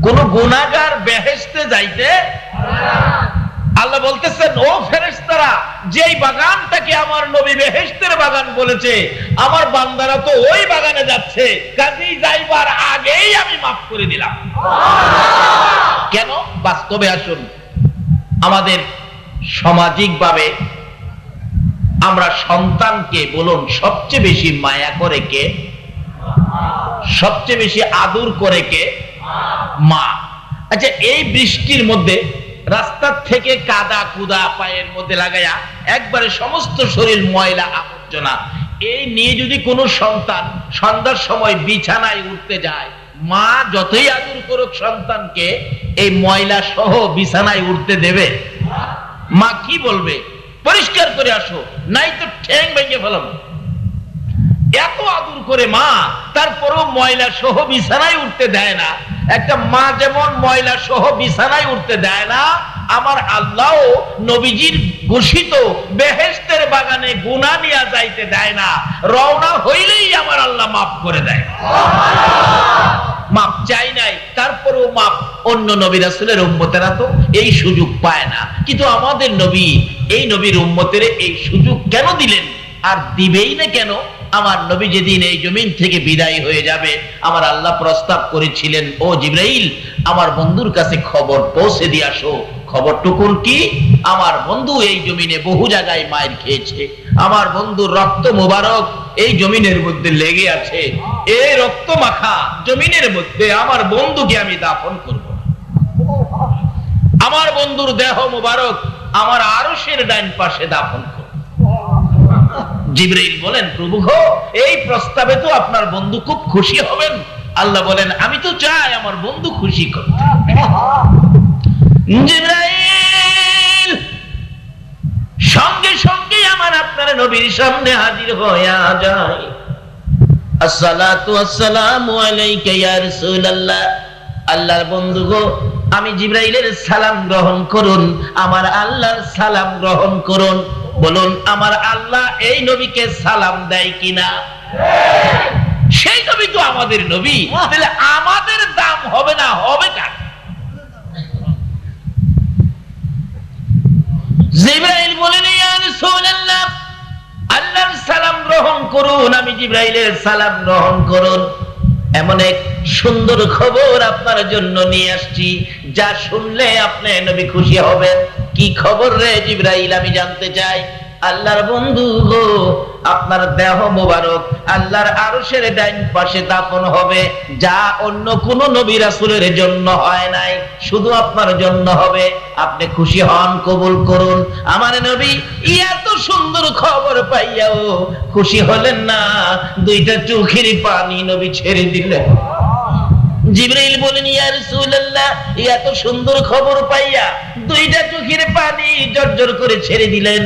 কোন গুনাহগার বেহেশতে যাইতে আল্লাহ বলতেছেন, ও ফেরেশতারা, যেই বাগানটাকে আমার নবী বেহেশতের বাগান বলেছে, আমার বান্দারা তো ওই বাগানে যাচ্ছে, কাজেই যাইবার আগেই আমি মাফ করে দিলাম। কেন? বাস্তবে আসুন, আমাদের সামাজিকভাবে আমরা সন্তানকে বলুন সবচেয়ে বেশি মায়া করে কে? সবচেয়ে বেশি আদর করে কে? মা। আচ্ছা, এই বৃষ্টির মধ্যে রাস্তার থেকে কাদা কুদা পায়ের মধ্যে লাগাইয়া একবারে সমস্ত শরীর ময়লা আবর্জনা এই নিয়ে যদি কোনো সন্তান সন্ধ্যার সময় বিছানায় উঠতে যায়, মা যতই আদর করুক সন্তানকে, এই ময়লা সহ বিছানায় উঠতে দেবে? মা কি বলবে? পরিষ্কার করে আসো, নাই তো ঠ্যাং ভেঙে ফেলাম। এত আদর করে মা, তারপরও ময়লা সহ বিছানায় উঠতে দেয় না। একটা মা যেমন ময়লা সহ বিছানায় উঠতে দেয় না, আমার আল্লাহ নবীজির ঘোষিত বেহেশতের বাগানে গুনাহ নিয়ে যাইতে দেয় না। রওনা হইলেই আমার আল্লাহ মাফ করে দেয়। মাপ চাই নাই, তারপরেও মাপ। অন্য নবী রাসূলের উম্মতেরা তো এই সুযোগ পায় না, কিন্তু আমাদের নবী, এই নবীর উম্মতের এই সুযোগ কেন দিলেন? আর দিবেই না কেন? আমার নবী যেদিন এই জমিন থেকে বিদায় হয়ে যাবে, আমার আল্লাহ প্রস্তাব করেছিলেন, ও জিবরাইল, আমার বন্ধুর কাছে খবর পৌঁছে দিয়ে আসো। খবরটুকুর কি? আমার বন্ধু এই জমিনে বহু জায়গায় মায়ের খেয়েছে, আমার বন্ধুর রক্ত মুবারক এই জমিনের মধ্যে লেগে আছে, এই রক্ত মাখা জমিনের মধ্যে আমার বন্ধুকে আমি দাফন করব। আমার বন্ধুর দেহ মুবারক আমার আরশের ডান পাশে দাফন করব। জিবরাইল বলেন, প্রভু গো, এই প্রস্তাবে তো আপনার বন্ধু খুব খুশি হবেন। আল্লাহ বলেন, আমি তো চাই আমার বন্ধু খুশি করতে। জিবরাইল সঙ্গে সঙ্গে আমার আপনার নবীর সামনে হাজির হয়ে যায়। আসসালাতু আসসালামু আলাইকা ইয়া রাসূলুল্লাহ। আল্লাহর বন্ধু গো, আমি জিবরাইলের সালাম গ্রহণ করুন, আমার আল্লাহর সালাম গ্রহণ করুন। বলুন, আমার আল্লাহ এই নবীকে সালাম দেয় কিনা? সেই নবী তো আমাদের নবী, তাহলে আমাদের দাম হবে না, হবে কার? জিবরাইল বলেন, ইয়া রাসূলুল্লাহ, আল্লাহর সালাম গ্রহণ করুন, আমি জিবরাইলের সালাম গ্রহণ করুন। এমন এক সুন্দর খবর আপনার জন্য নিয়ে আসছি, যা শুনলে আপনি নবী খুশি হবেন। কি খবর রে জিবরাইল? আমি জানতে চাই। আল্লাহর বন্ধু গো, আপনার দেহ মোবারক আল্লাহর আরশের ডান পাশে দাফন হবে, যা অন্য কোন নবী রাসূলের জন্য হয় নাই, শুধু আপনার জন্য হবে। আপনি খুশি হন, কবুল করুন। আমার নবী এত সুন্দর খবর পাইয়াও খুশি হলেন না, দুইটা চোখের পানি নবী ছেড়ে দিলেন। জিবরাইল বলেন, ইয়া রাসূলুল্লাহ, এত সুন্দর খবর পাইয়া দুইটা চোখের পানি জর্জর করে ছেড়ে দিলেন,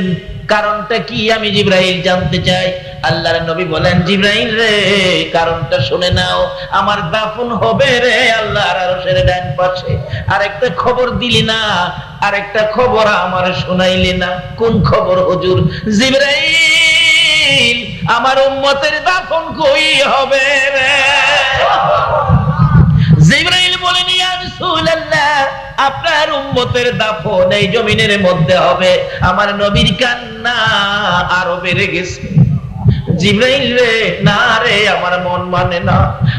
কারণটা কি? আমি জিবরাইল জানতে চাই। আল্লাহর নবী বলেন, জিবরাইল রে, কারণটা শুনে নাও। আমার দাফন হবে রে আল্লাহর আরশের ডান পাশে। আরেকটা খবর দিলি না, আরেকটা খবর আমার শোনাইলি না। কোন খবর হুজুর? জিবরাইল, আমার উম্মতের দাফন কই হবে রে? জিবরাইল বলেন, ইয়া রাসূলুল্লাহ, আপনার উম্মতের দাফন এই জমিনের মধ্যে হবে। আমার নবীর কান্না আরো বেড়ে গেছে। জিবরাইল রে, না রে, আমার মন মানে না,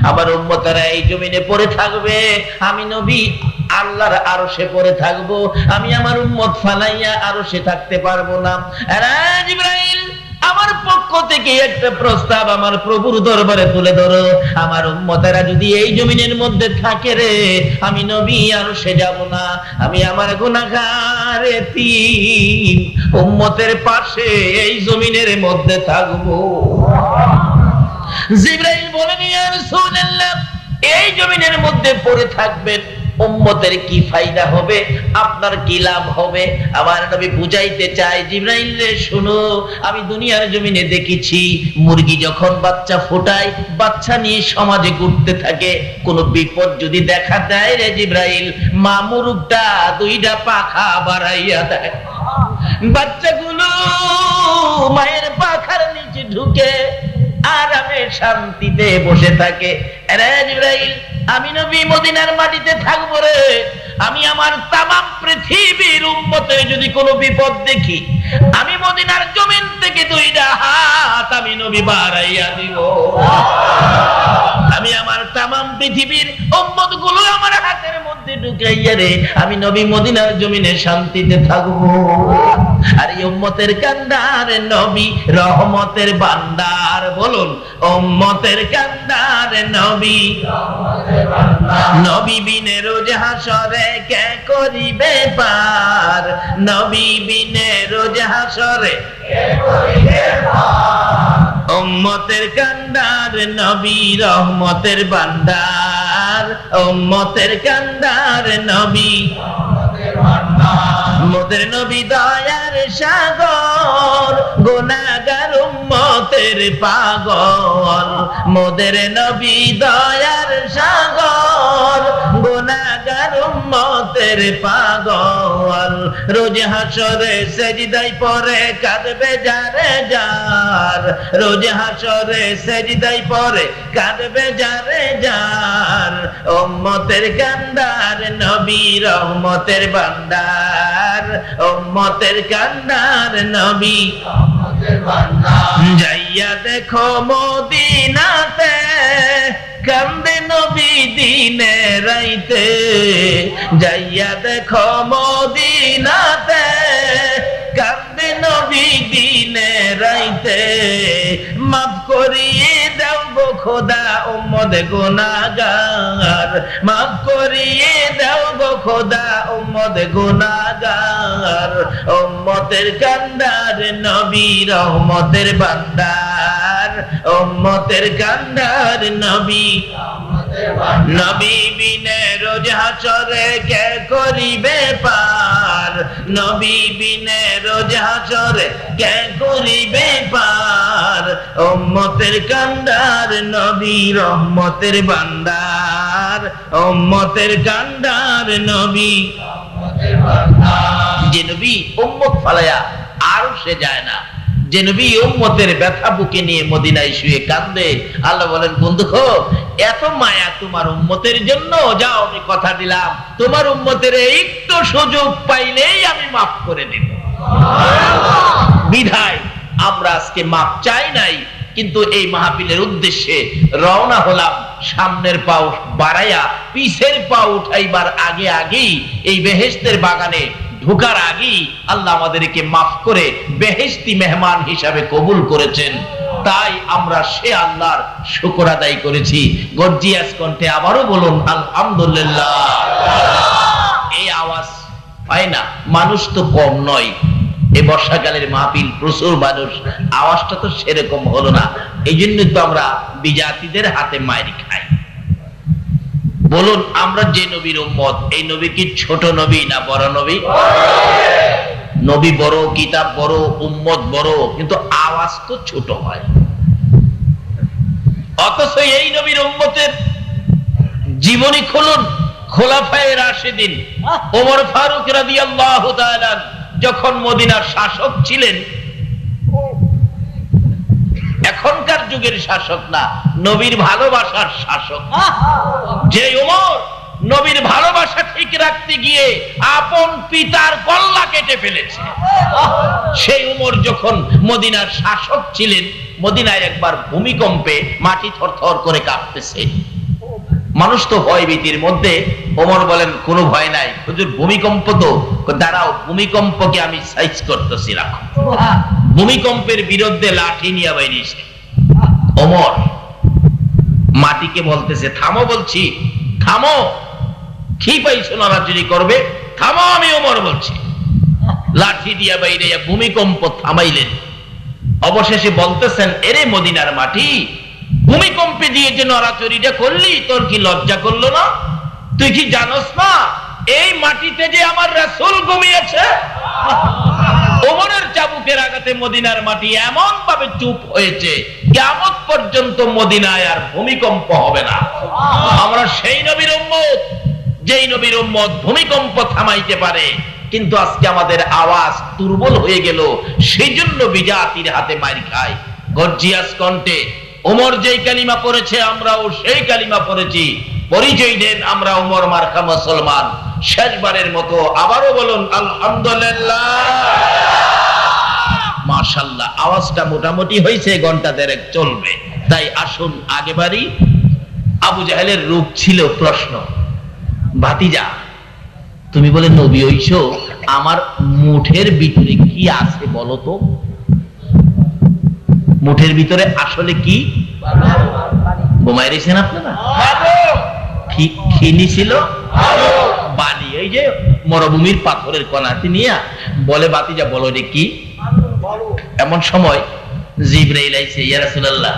আমার উম্মতেরা এই জমিনে পড়ে থাকবে, আমি নবী আল্লাহর আরশে পড়ে থাকবো, আমি আমার উম্মত ফালাইয়া আরশে থাকতে পারবো না। আরে জিবরাইল, আমার পক্ষ থেকে একটা প্রস্তাব আমার প্রভুর দরবারে তুলে ধরো। আমার উম্মতেরা যদি এই জমিনের মধ্যে থাকে রে, আমি নবী আরশে যাব না, আমি আমার গুনাহগার এতিম উম্মতের পাশে এই জমিনের মধ্যে থাকবো। জিবরাইল বলেন, ইয়া রাসূলুল্লাহ, এই জমিনের মধ্যে পড়ে থাকবেন, উম্মতের কি ফায়দা হবে, আপনার কি লাভ হবে? আমার নবী বুঝাইতে চায়, জিবরাইল রে শুনো, আমি দুনিয়ার জমিনে দেখেছি মুরগি যখন বাচ্চা ফোটায়, বাচ্চা নিয়ে সমাজে ঘুরতে থাকে, কোন বিপদ যদি দেখা দেয় রে জিবরাইল, মা মুরগটা দুইটা পাখা বাড়াইয়া দেয়, বাচ্চাগুলো মায়ের পাখার নিচে ঢুকে আরামে শান্তিতে বসে থাকে। আরে জিবরাইল, আমি নবী মদিনার মাটিতে থাকবো রে, আমি আমার তামাম পৃথিবীর উম্মতের যদি কোনো বিপদ দেখি, আমি মদিনার জমিন থেকে দুইটা হাত আমি নবী বাড়াইয়া দিব। আমি আমার তামাম পৃথিবীর উম্মত গুলো আমার হাতের মধ্যে ঢুকাইয়া রে, আমি নবী মদিনার জমিনে শান্তিতে থাকবো। আর এই উম্মতের কান্দার নবী রহমতের বান্দার, বলুন উম্মতের কান্দার নবী। নবী বিনে রোজ হাসরে কে করিবে পার, নবী বিনে রোজ হাসরে কে করিবে পার। উম্মতের কান্দার নবী রহমতের বান্দার, উম্মতের কান্দার নবী মোদের নবী দয়ার সাগর, গুনাহগার উম্মতের পাগল। মোদের নবী দয়ার সাগর, গুনাহগার উম্মতের পাগল। রোজ হাসরে সেজদায় পড়ে কাঁদবে যারে যার, রোজ হাসরে সেজদায় পড়ে কাঁদবে যারে যার। উম্মতের কান্দার নবী রহমতের বান্দার, উম্মতের কান্দার নবী রহমতের বান্দার। যাইয়া দেখো মদিনাতে কান্দে নবী দিনে রাইতে, যাইয়া দেখো মদিনাতে কান্দে নবী দিনে রাইতে। মাফ করিয়ে দাও গো খোদা উম্মত গুনাহগার, মাফ করিয়ে দাও গো খোদা উম্মত গুনাহগার। উম্মতের কান্দার নবী রহমতের বান্দার, উম্মতের কান্দার নবী নবী বিনে রোজ হাসরে কে করিবে পার, নবী বিনে রোজ হাসরে কে করিবে পার। উম্মতের কান্দার নবী রহমতের বান্দার, উম্মতের কান্দার নবী রহমতের বান্দার। যে নবী উম্মত ফালায়া আর সে যায় না, যে নবী উম্মতের ব্যথা বুকে নিয়ে মদিনায় শুয়ে কান্দে, আল্লাহ বলেন বন্ধু এত মায়া তোমার উম্মতের জন্য, যাও আমি কথা দিলাম তোমার উম্মতের একটু সুযোগ পাইলেই আমি মাফ করে দেব। বিধায় আমরা আজকে মাফ চাই নাই, কিন্তু এই মাহফিলের উদ্দেশ্যে রওনা হলাম। সামনের পা বাড়াইয়া পিছের পা উঠাইবার আগে আগেই এই বেহেশতের বাগানে ঢোকার আগেই আল্লাহ আমাদেরকে মাফ করে বেহেশতি মেহমান হিসাবে কবুল করেছেন। তাই আমরা সে আল্লাহর শুকর আদায় করেছি। গর্জিয়াস কণ্ঠে আবারও বলুন আলহামদুলিল্লাহ। এই আওয়াজ হয় না, মানুষ তো কম নয়। এই বর্ষাকালের মাহফিল প্রচুর মানুষ, আওয়াজটা তো সেরকম হলো না। এই জন্য তো আমরা বিজাতিদের হাতে মাইর খাই। বলুন আমরা যে নবীর উম্মত, এই নবী কি ছোট নবী না বড় নবী? নবী বড়, কিতাব বড়, উম্মত বড়, কিন্তু আওয়াজ তো ছোট হয়। অথচ এই নবীর উম্মতের জীবনী খুলুন। খোলাফায়ে রাশিদিন ওমর ফারুক রাদিয়াল্লাহু তাআলা যখন মদিনার শাসক ছিলেন, এখনকার যুগের শাসক না, নবীর ভালোবাসার শাসক। যে ওমর নবীর ভালোবাসা ঠিক রাখতে গিয়ে আপন পিতার গলা কেটে ফেলেছে, সেই ওমর যখন মদিনার শাসক ছিলেন, মদিনায় একবার ভূমিকম্পে মাটি থরথর করে কাঁপতেছে। মানুষ তো ভয় ভীতির মধ্যে। ওমর বলেন কোনো ভয় নাই হুজুর, ভূমিকম্প তো, দাঁড়াও ভূমিকম্পকে আমি সাইজ করতেছি, রাখো। ভূমিকম্পের বিরুদ্ধে লাঠি নিয়ে বাইরেছে ওমর। মাটিকে বলতেছে থামো, বলছি থামো, কি পাইছো নড়াচড়ি করবে, থামো, আমি ওমর বলছি। লাঠি দিয়া বাইরে ভূমিকম্প থামাইলেন। অবশেষে বলতেছেন এরে মদিনার মাটি, ভূমিকম্পে দিয়ে যে নড়াচড়িটা করলি, তোর কি লজ্জা করলো না? তুই কি জানোস না এই মাটিতে যে আমার রাসূল ঘুমিয়েছে? ওমরের চাবুকের আঘাতে মদিনার মাটি এমন ভাবে চুপ হয়েছে, কিয়ামত পর্যন্ত মদিনায় আর ভূমিকম্প হবে না। আমরা সেই নবীর উম্মত, যেই নবীর উম্মত ভূমিকম্প থামাইতে পারে। কিন্তু আজকে আমাদের আওয়াজ দুর্বল হয়ে গেল, সেই জন্য বিজাতির হাতে মার খায়। গর্জিয়াস কণ্ঠে ওমর যেই কালিমা পড়েছে, আমরাও সেই কালিমা পড়েছি। পরিচয় দেন আমরা উমর মার্কা মুসলমান। শেষবারের মতো আবারও বলুন আলহামদুলিল্লাহ। মাশাআল্লাহ, আওয়াজটা মোটামুটি হয়েছে, ঘন্টা দেড়েক চলবে। তাই আসুন আগে বাড়ি। আবু জাহেলের রূপ ছিল প্রশ্ন, ভাতিজা তুমি বলে নবী হইছো, আমার মুঠের ভিতরে কি আছে বলো তো? মুঠের ভিতরে আসলে কি? ঘুমাই রেছেন আপনারা? খিলি ছিল বালি, এই যে মরুভূমির পাথরের কণাটি নিয়ে বলে ভাতিজা বলো রে কি? এমন সময় জিবরাইল আইছে, ইয়া রাসূলুল্লাহ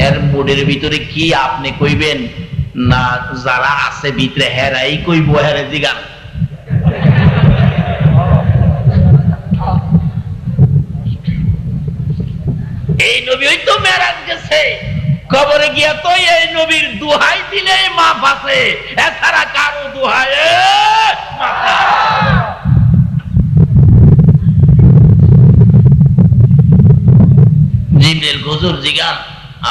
এর মুডের ভিতরে কি আপনি কইবেন না যারা আছে ভিতরে হেরাই কইব? হেরে জিগান। এই নবী ওই তো মেরাজ গেছে, কবরে গিয়া তো এই নবীর দুহাই দিলে মাফ আছে, এছাড়া কারো দুহাই জিবরাইল হুজুর জিগান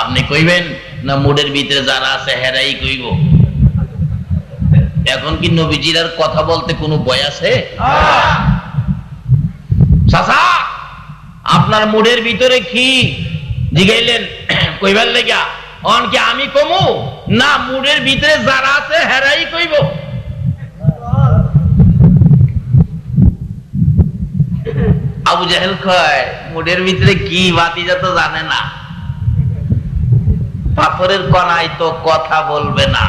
আপনি কইবেন না মুডের ভিতরে যারা আছে হেরাই কইব? এখন কি নবীজির আর কথা বলতে কোনো ভয় আছে? চাচা আপনার মুডের ভিতরে কি জিগাইলেন কইবার লাগা? অন কি আমি কমু না মুডের ভিতরে যারা আছে হেরাই কইব? আবু জাহেল কয় মুডের ভিতরে কি ভাতিজা তো জানে না, পাথরের কণায় তো কথা বলবে না।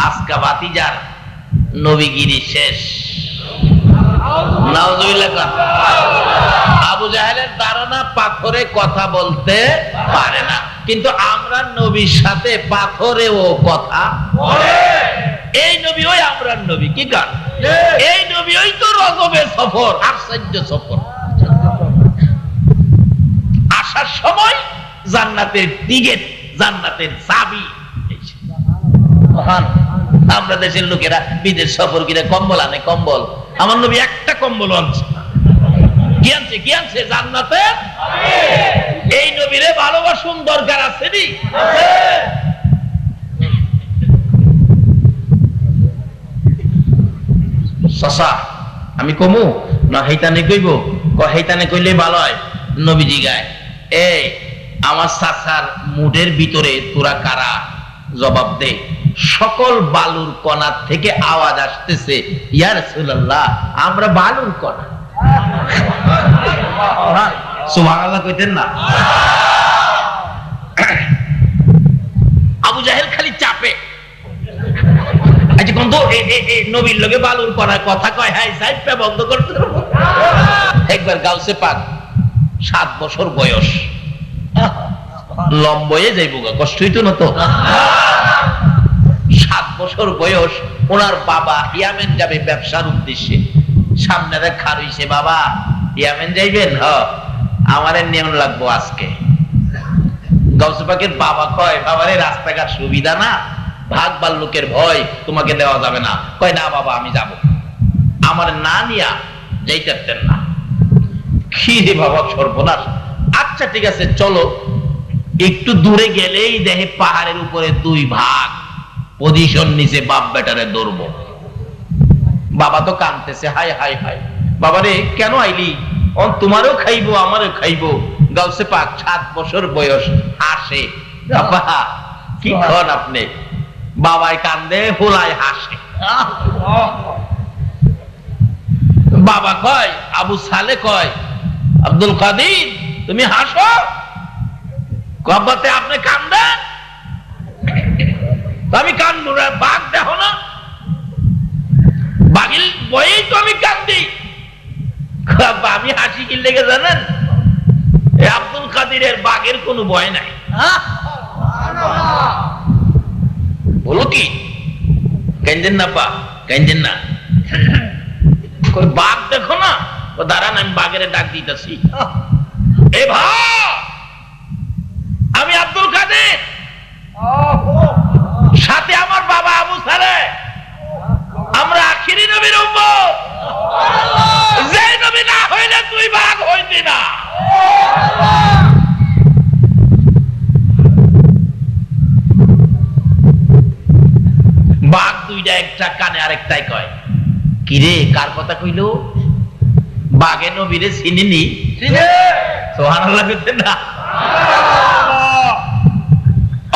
আজকা ভাতিজার নবীগিরি শেষ। নাউজুবিল্লাহ। আবু জাহেলের ধারণা পাথরে কথা বলতে পারে না, কিন্তু আমরা নবীর সাথে পাথরেও কথা বলে। এই নবী ওই আমরা নবী কি গান, এই নবী ওই তো রজবে সফর, আশ্চর্য সফর। আসার সময় জান্নাতের টিকেট, জান্নাতের চাবি। আমরা দেশের লোকেরা বিদেশ সফর করে কম্বল আনে, কম্বল। আমার নবী একটা কম্বল আনছে, কি আনছে? কি আনছে? জান্নাতে। এই নবীরে ভালোবাসুন, দরকার আছে নি? চাচা আমি কমু না হেইতানে কইব? হেইতানে কইলে ভালো হয়। নবীজি গায় এই আমার চাচার মুডের ভিতরে তোরা কারা? জবাব দে। সকল বালুর কণার থেকে আওয়াজ আসতেছে, ইয়া রাসূলুল্লাহ আমরা বালুর কণা। সুবহানাল্লাহ কইতেন না? আবু জাহেল খালি চাপে। আচ্ছা কোন তো নবীর লগে বালুর কণার কথা কয়, হ্যাঁ সাইডটা বন্ধ করতে। একবার গাউসে পাক 7 বছর বয়স, লম্বয়ে যাইব, কষ্ট হইতো না তো? 7 বছর বয়স, ওনার বাবা ইয়ামেন যাবে ব্যবসার উদ্দেশ্যে। সামনে রেখা রইছে, বাবা ইয়ামেন যাইবেন? আমারে নিয়ম লাগবো আজকে। গাউসে পাকের বাবা কয় বাবারে রাস্তাঘাট সুবিধা না, ভাগ বাল্লুকের ভয়, তোমাকে দেওয়া যাবে না। কয় না বাবা আমি যাব। আমার না নিয়া যাইতেন না। কি রে বাবা সর্বনাশ। আচ্ছা ঠিক আছে চলো। একটু দূরে গেলেই দেখে পাহাড়ের উপরে 2 ভাগ পজিশন নিচে, বাপ বেটারে ধরবো। বাবা তো কাঁদতেছে, হাই হাই হাই। বাবারে কেন আইলি? তোমারও খাইবো আমারও খাইবো। গাউসে পাক 7 বছর বয়স, হাসে। বাবা কি কন আপনি? বাবাই কান্দে, হোলায় হাসে। বাবা কয়, আবু সালে কয় আব্দুল কাদির তুমি হাসো? কব্বাতে আপনি কান্দেন, আমি কান্দবো না? বাঘ দেখো না, বাঘিল বয়েই তো আমি কান্দি। আমি হাসি কি লেগে জানেন? আব্দুল কাদিরের বাঘের কোনো ভয় নাই। বলো কি কেন্দেন না? পা কেন্দেন না? বাঘ দেখো না? দাঁড়ান আমি বাঘের ডাক দিতেছি। এ ভাই আমি আব্দুল কাদের, সাথে আমার বাবা আবু সালে, আমরা আখিরি নবীর উম্মত। যে নবী না হইলে তুই বাঘ হইতি না। ভাগ দুইটা, একটা কানে আরেকটাই কয়। কিরে কার কথা কইল? বাঘে নবীরে চিনিনি? সুবহানাল্লাহ বলতেন না?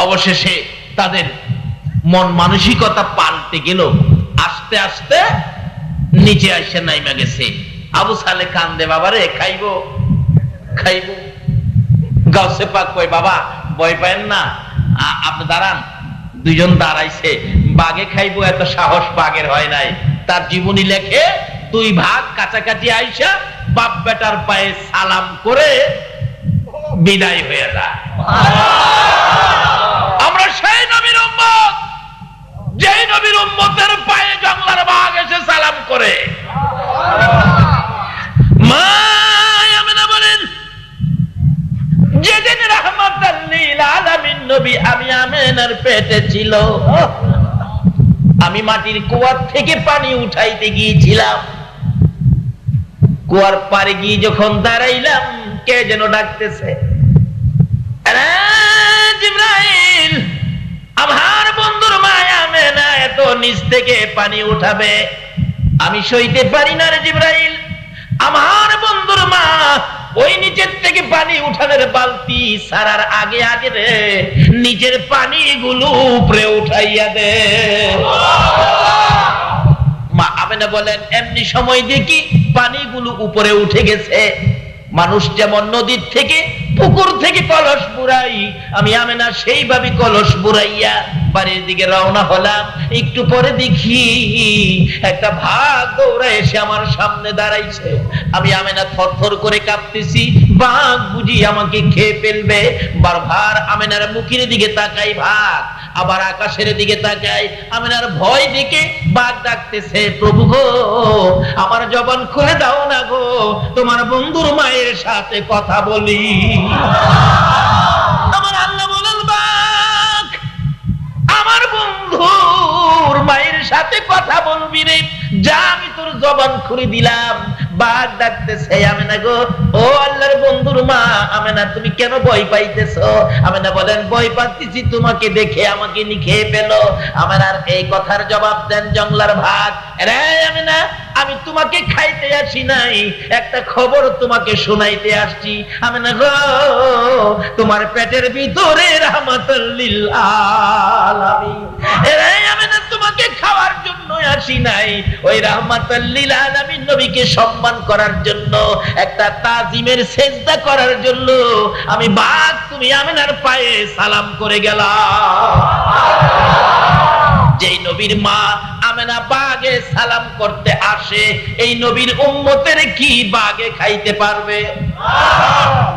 অবশেষে তাদের মন মানসিকতা পাল্টে গেল, আস্তে আস্তে নিচে আসে নাইমা গেছে। আবু সালে কান্দে, বাবারে খাইবো খাইবো। গাউসে পাক কয়, বাবা ভয় পায়েন না, আপনি দাঁড়ান। দুইজন দাঁড়াইছে, বাঘে খাইবো এত সাহস বাঘের হয় নাই। তার জীবনী লেখে, দুই ভাগ কাছাকাছি আইসা বাপ বেটার পায়ে সালাম করে বিদায় হয়ে যায়। আমরা সেই নবীর উম্মত, যেই নবীর উম্মতের পায়ে জঙ্গলার বাঘ এসে সালাম করে। মা আমিনা বলেন, যেদিন রাহমাতাল লিল আলামিন নবী আমি আমিনার পেটে ছিল, আমি মাটির কুয়ার থেকে পানি উঠাইতে গিয়েছিলাম। কুয়ার পারে গিয়ে যখন দাঁড়াইলাম, কে যেন ডাকতেছে, জিবরাইল, আমার বন্ধুর মা আমিনা এত নিচ থেকে পানি উঠাবে, আমি সইতে পারি না রে জিবরাইল। আমার বন্ধুর মা ওই নিচের থেকে পানি উঠানোর বালতি সারার আগে আগে রে নিচের পানিগুলো উপরে উঠাইয়া দে। মা আমিনা বলেন, এমনি সময় দেখি পানিগুলো উপরে উঠে গেছে। মানুষ যেমন নদীর থেকে পুকুর থেকে কলস বুড়াই, আমি আমিনা সেইভাবে কলস বুড়াইয়া বাড়ির দিকে রওনা হলাম। একটু পরে দেখি একটা ভাগ দৌড়ে এসে আমার সামনে দাঁড়াইছে। আমি আমিনা থরথর করে কাঁপতেছি, বাঘ বুঝি আমাকে খেয়ে ফেলবে। বারবার আমিনার মুখের দিকে তাকাই ভাগ, আবার আকাশের দিকে তাকাই। আমিনার ভয় দেখে বাঘ ডাকতেছে, প্রভু গো আমার জবান খুলে দাও না গো, তোমার বন্ধুর মায়ের সাথে কথা বলি। আমার আল্লাহ বলেন, বাঘ আমার বন্ধুর মায়ের সাথে কথা বলবি রে, যা আমি তোর জবান খুলে দিলাম। বাঘ ডাকতেছে, আমিনা গো, ও আল্লাহর বন্ধুর মা আমিনা, তুমি কেন ভয় পাইতেছো? আমিনা বলেন, ভয় পাচ্ছি তোমাকে দেখে আমাকে নি খেয়ে ফেলো। আমিনার এই কথার জবাব দেন জঙ্গলার ভাগ, রে আমিনা, আমি তোমাকে খাইতে আসি নাই, একটা খবর তোমাকে শোনাইতে আসছি। আমিনা গো, তোমার পেটের ভিতরে রাহমাতুল লিল আলামিন, রে আমিনা, তোমাকে খাওয়ার জন্য আসি নাই, ওই রাহমাতুল লিল আলামিন নবীকে সম্মান করার জন্য, একটা তাজিমের সেজদা করার জন্য আমি বাঘ তুমি আমিনার পায়ে সালাম করে গেলাম। যেই নবীর মা আমিনা বাঘে সালাম করতে আসে, এই নবীর উম্মতের কি বাঘে খাইতে পারবে?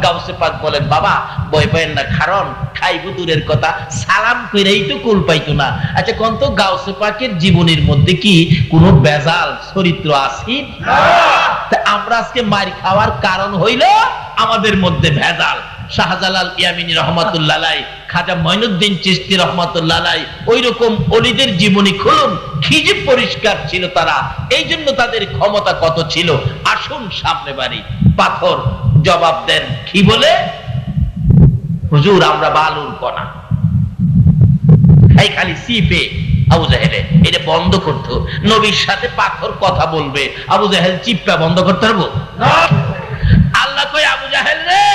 গাউসে পাক বলেন, বাবা ভয় পাইেন না, কারণ খাইবো দূরের কথা, সালাম কইরাই তো কুল পাইতো না। আচ্ছা কোন তো গাউসে পাকের জীবনের মধ্যে কি কোনো বেজাল চরিত্র আছে? আমরা আজকে মার খাওয়ার কারণ হইল আমাদের মধ্যে ভেজাল। শাহজালাল ইয়ামিনী রহমাতুল্লাহ আলাইহি, খাজা মঈনুদ্দিন চিশতি রহমাতুল্লাহ আলাইহি, ওই রকম ওলিদের জীবনী খুলুন, কি যে পরিষ্কার ছিল তারা, এই জন্য তাদের ক্ষমতা কত ছিল। আসুন সামনে বাড়ি। পাথর জবাব দেন, কি বলে? হুজুর আমরা বালুর কণা। এই খালি সিপে আবু জাহেলে এটা বন্ধ করতো, নবীর সাথে পাথর কথা বলবে, আবু জাহেল চিপটা বন্ধ করতে পারবো? আল্লাহ কই, আবু জাহেল রে,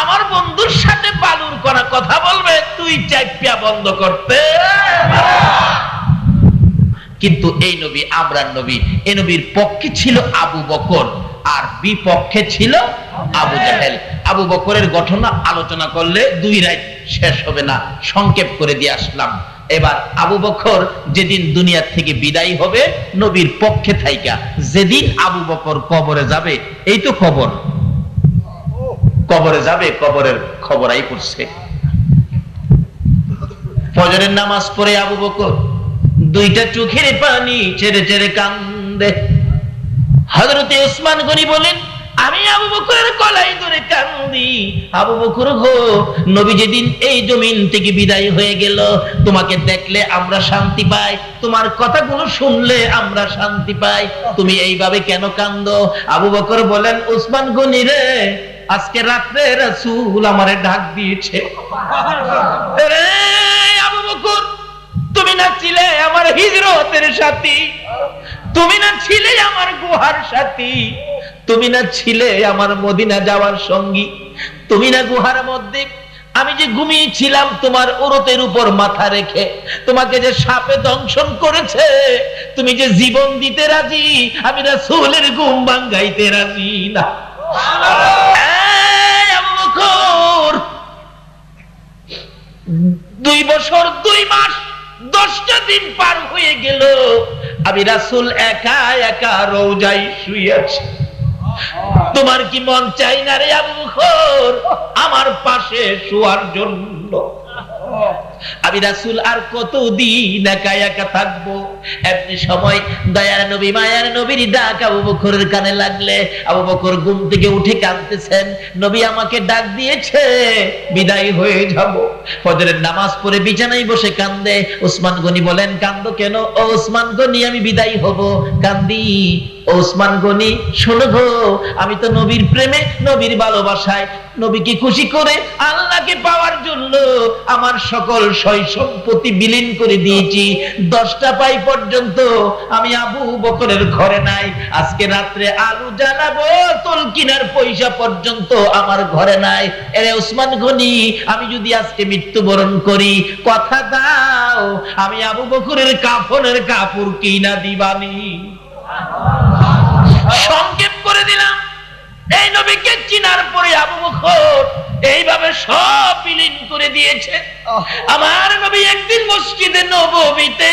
আমার বন্ধুর সাথে বালুর কণা কথা বলবে, তুই চাইপিয়া বন্ধ করতে। কিন্তু এই নবী আমরার নবী, এই নবীর পক্ষে ছিল আবু বকর আর বিপক্ষে ছিল আবু জাহেল। আবু বকরের ঘটনা আলোচনা করলে 2 রাত শেষ হবে না, সংক্ষেপ করে দিয়ে আসলাম। এবার আবু বকর যেদিন দুনিয়া থেকে বিদায় হবে নবীর পক্ষে থাইকা, যেদিন আবু বকর কবরে যাবে, এই তো কবর, কবরে যাবে, কবরের খবরাই পড়ছে। ফজরের নামাজ পড়ে আবু বকর 2টা চোখের পানি ছেড়ে ছেড়ে কান্দে। হযরতে ওসমান গনি বলেন, আমি আবু বকরের কলাই ধরে কান্দি। আবু বকর গো, নবী যেদিন এই জমিন থেকে বিদায় হয়ে গেল, তোমাকে দেখলে আমরা শান্তি পাই, তোমার কথাগুলো শুনলে আমরা শান্তি পাই, তুমি এইভাবে কেন কান্দো? আবু বকর বলেন, ওসমান গনি রে, আজকে রাত্রে রাসূল আমারে ডাক দিয়েছে। আবু বকর তুমি না ছিলে আমার হিজরতের সাথী, তুমি না ছিলে আমার গুহার সাথী, তুমি না ছিলে আমার মদিনা যাওয়ার সঙ্গী, তুমি না গুহার মধ্যে আমি যে ঘুমিয়েছিলাম তোমার উরতের উপর মাথা রেখে, তোমাকে যে সাপে দংশন করেছে, তুমি যে জীবন দিতে রাজি, আমি রাসূলের ঘুম ভাঙাইতে রাজি না। আবু বকর 2 বছর 2 মাস 10টা দিন পার হয়ে গেল, আমি রাসূল একা একা রওজায় শুয়ে আছি। তোমার কি মন চাই না রে আবু বকর আমার পাশে শোয়ার জন্য? আমি রাসূল আর কতদিন একা একা থাকবো? এমনি সময় দয়ার নবী মায়ার নবীর ডাক আবু বকরের কানে লাগলে আবু বকর ঘুম থেকে উঠে কাঁদতেছেন, নবী আমাকে ডাক দিয়েছে, বিদায় হয়ে যাব। ফজরের নামাজ পড়ে বিছানায় বসে কান্দে। ওসমান গনি বলেন, কান্দো কেন? ও ওসমান গনি, আমি বিদায় হব, কান্দি। ওসমান গনি, শোনো গো, আমি তো নবীর প্রেমে নবীর ভালোবাসায় নবীকে খুশি করে আল্লাহকে পাওয়ার জন্য আমার সকল সয় সম্পত্তি বিলীন করে দিয়েছি। 10টা পাই পর্যন্ত আমি আবু বকরের ঘরে নাই। আজকে রাত্রে আলু জ্বালাবো, তোল কিনার পয়সা পর্যন্ত আমার ঘরে নাই। এরে ওসমান গনি, আমি যদি আজকে মৃত্যুবরণ করি, কথা দাও আমি আবু বকরের কাফনের কাপড় কিনা দিবানি। সংক্ষেপ করে দিলাম, এই নবীকে চিনার পরে আবু বকর এইভাবে সব বিলীন করে দিয়েছে। আমার নবী একদিন মসজিদে নববীতে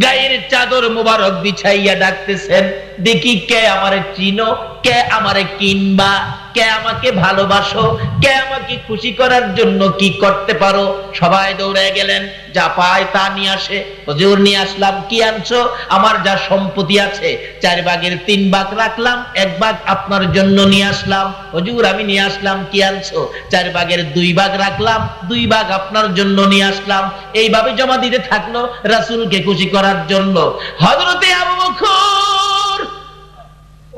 গায়ের চাদর মোবারক বিছাইয়া ডাকতেছেন, দেখি কে আমারে চিনো, কে আমারে কিনবা, কে আমাকে ভালোবাসো, কে আমাকে খুশি করার জন্য কি করতে পারো? সবাই দৌড়ে গেলেন, যা পায় তা নিয়ে আসে। হুজুর নিয়ে আসলাম। কি আনছো? আমার যা সম্পত্তি আছে 4 ভাগের 3 ভাগ রাখলাম, 1 ভাগ আপনার জন্য নিয়ে আসলাম। হুজুর আমি নিয়ে আসলাম। কি আনছো? 4 ভাগের 2 ভাগ রাখলাম, 2 ভাগ আপনার জন্য নিয়ে আসলাম। এইভাবে জমা দিতে থাকলো রাসূলকে খুশি করার জন্য। হযরতে আবু বকর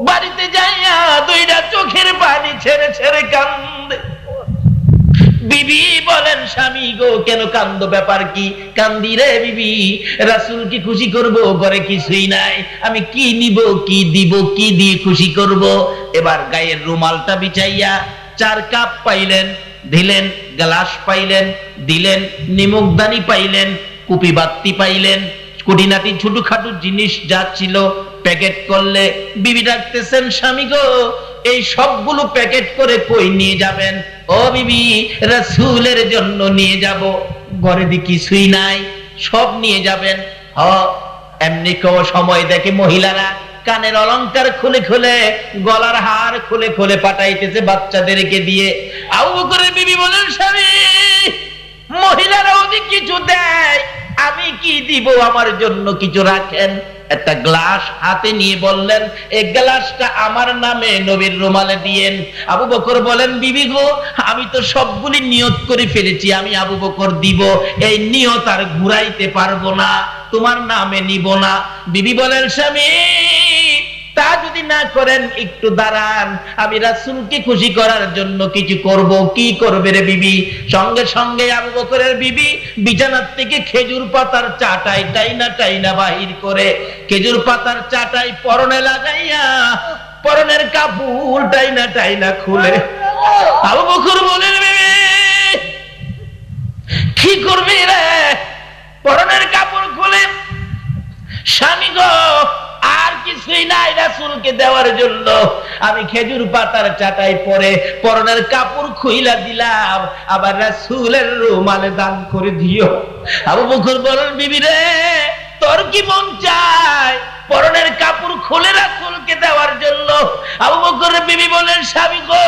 বাড়িতে যাইয়া 2টা চোখের পানি ছেড়ে ছেড়ে কান্দে। বিবি বলেন, স্বামী গো কেন কান্দো, ব্যাপার কি? কান্দি রে বিবি, রাসূলকে খুশি করব, ঘরে কিছুই নাই, আমি কি নিব, কি দিব, কি দিয়ে খুশি করব? এবার গায়ের রুমালটা বিছাইয়া 4 কাপ পাইলেন, দিলেন, গ্লাস পাইলেন, দিলেন, নিমকদানি পাইলেন, কুপি বাতি পাইলেন, কুটিনাটি ছোটখাটো জিনিস যা ছিল প্যাকেট করলে। বিবি ডাকতেছেন, স্বামী গো এই সবগুলো প্যাকেট করে কই নিয়ে যাবেন? ও বিবি, রাসূলের জন্য নিয়ে যাব, ঘরে দি কিছুই নাই, সব নিয়ে যাবেন। এমনি কেউ সময় দেখে মহিলারা কানের অলংকার খুলে খুলে, গলার হার খুলে খুলে পাঠাইতেছে বাচ্চাদেরকে দিয়ে। আবু বকরের বিবি বলেন, স্বামী মহিলারা ওদিকে কিছু দেয়, আমি কি দিব, আমার জন্য কিছু রাখেন। একটা গ্লাস হাতে নিয়ে বললেন, এই গ্লাসটা আমার নামে নবীর রুমালে দিয়েন। আবু বকর বলেন, বিবি গো আমি তো সবগুলি নিয়ত করে ফেলেছি, আমি আবু বকর দিব, এই নিয়ত আর ঘুরাইতে পারবো না, তোমার নামে নিব না। বিবি বলেন, স্বামী তা যদি না করেন একটু দাঁড়ান, আমি রাসূলকে খুশি করার জন্য কিছু করব। কি করবে রে বিবি? সঙ্গে সঙ্গে আবু বকরের বিবি বিছানার থেকে খেজুর পাতার চাটাই টাইনা টাইনা বাহির করে খেজুর পাতার চাটাই পরনে লাগাইয়া পরনের কাপড় টাইনা টাইনা খুলে। আবু বকর বলেন, বিবি কি করবি রে? পরনের কাপড় খুলে, স্বামী গো আর কিছুই নাই রাসূলকে দেওয়ার জন্য, আমি খেজুর পাতার চাটাই পরে পরনের কাপড় খুইলা দিলাম, আবার রাসূলের রুমালে দান করে দিও। আবু বকর বলেন, বিবি রে তোর কি মন চায় পরনের কাপড় খুলে রাসূলকে দেওয়ার জন্য? আবু বকরের বিবি বলেন, স্বামী গো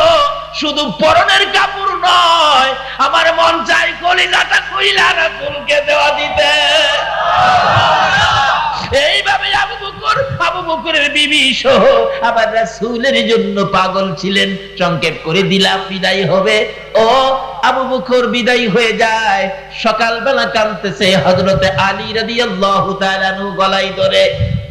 শুধু পরনের কাপড় নয়, আমার মন চায় কলিজাটা খুইলা রাসূলকে দেওয়া দিতে। এইভাবে আবু বকরের বিবি সহ আবার রাসূলের জন্য পাগল ছিলেন। সংক্ষেপ করে দিলাম, বিদায় হবে। ও আবু বকর বিদায় হয়ে যায়, সকালবেলা কাঁদতেছে। হযরতে আলী রাদিয়াল্লাহু তাআলা আনহু গলায় ধরে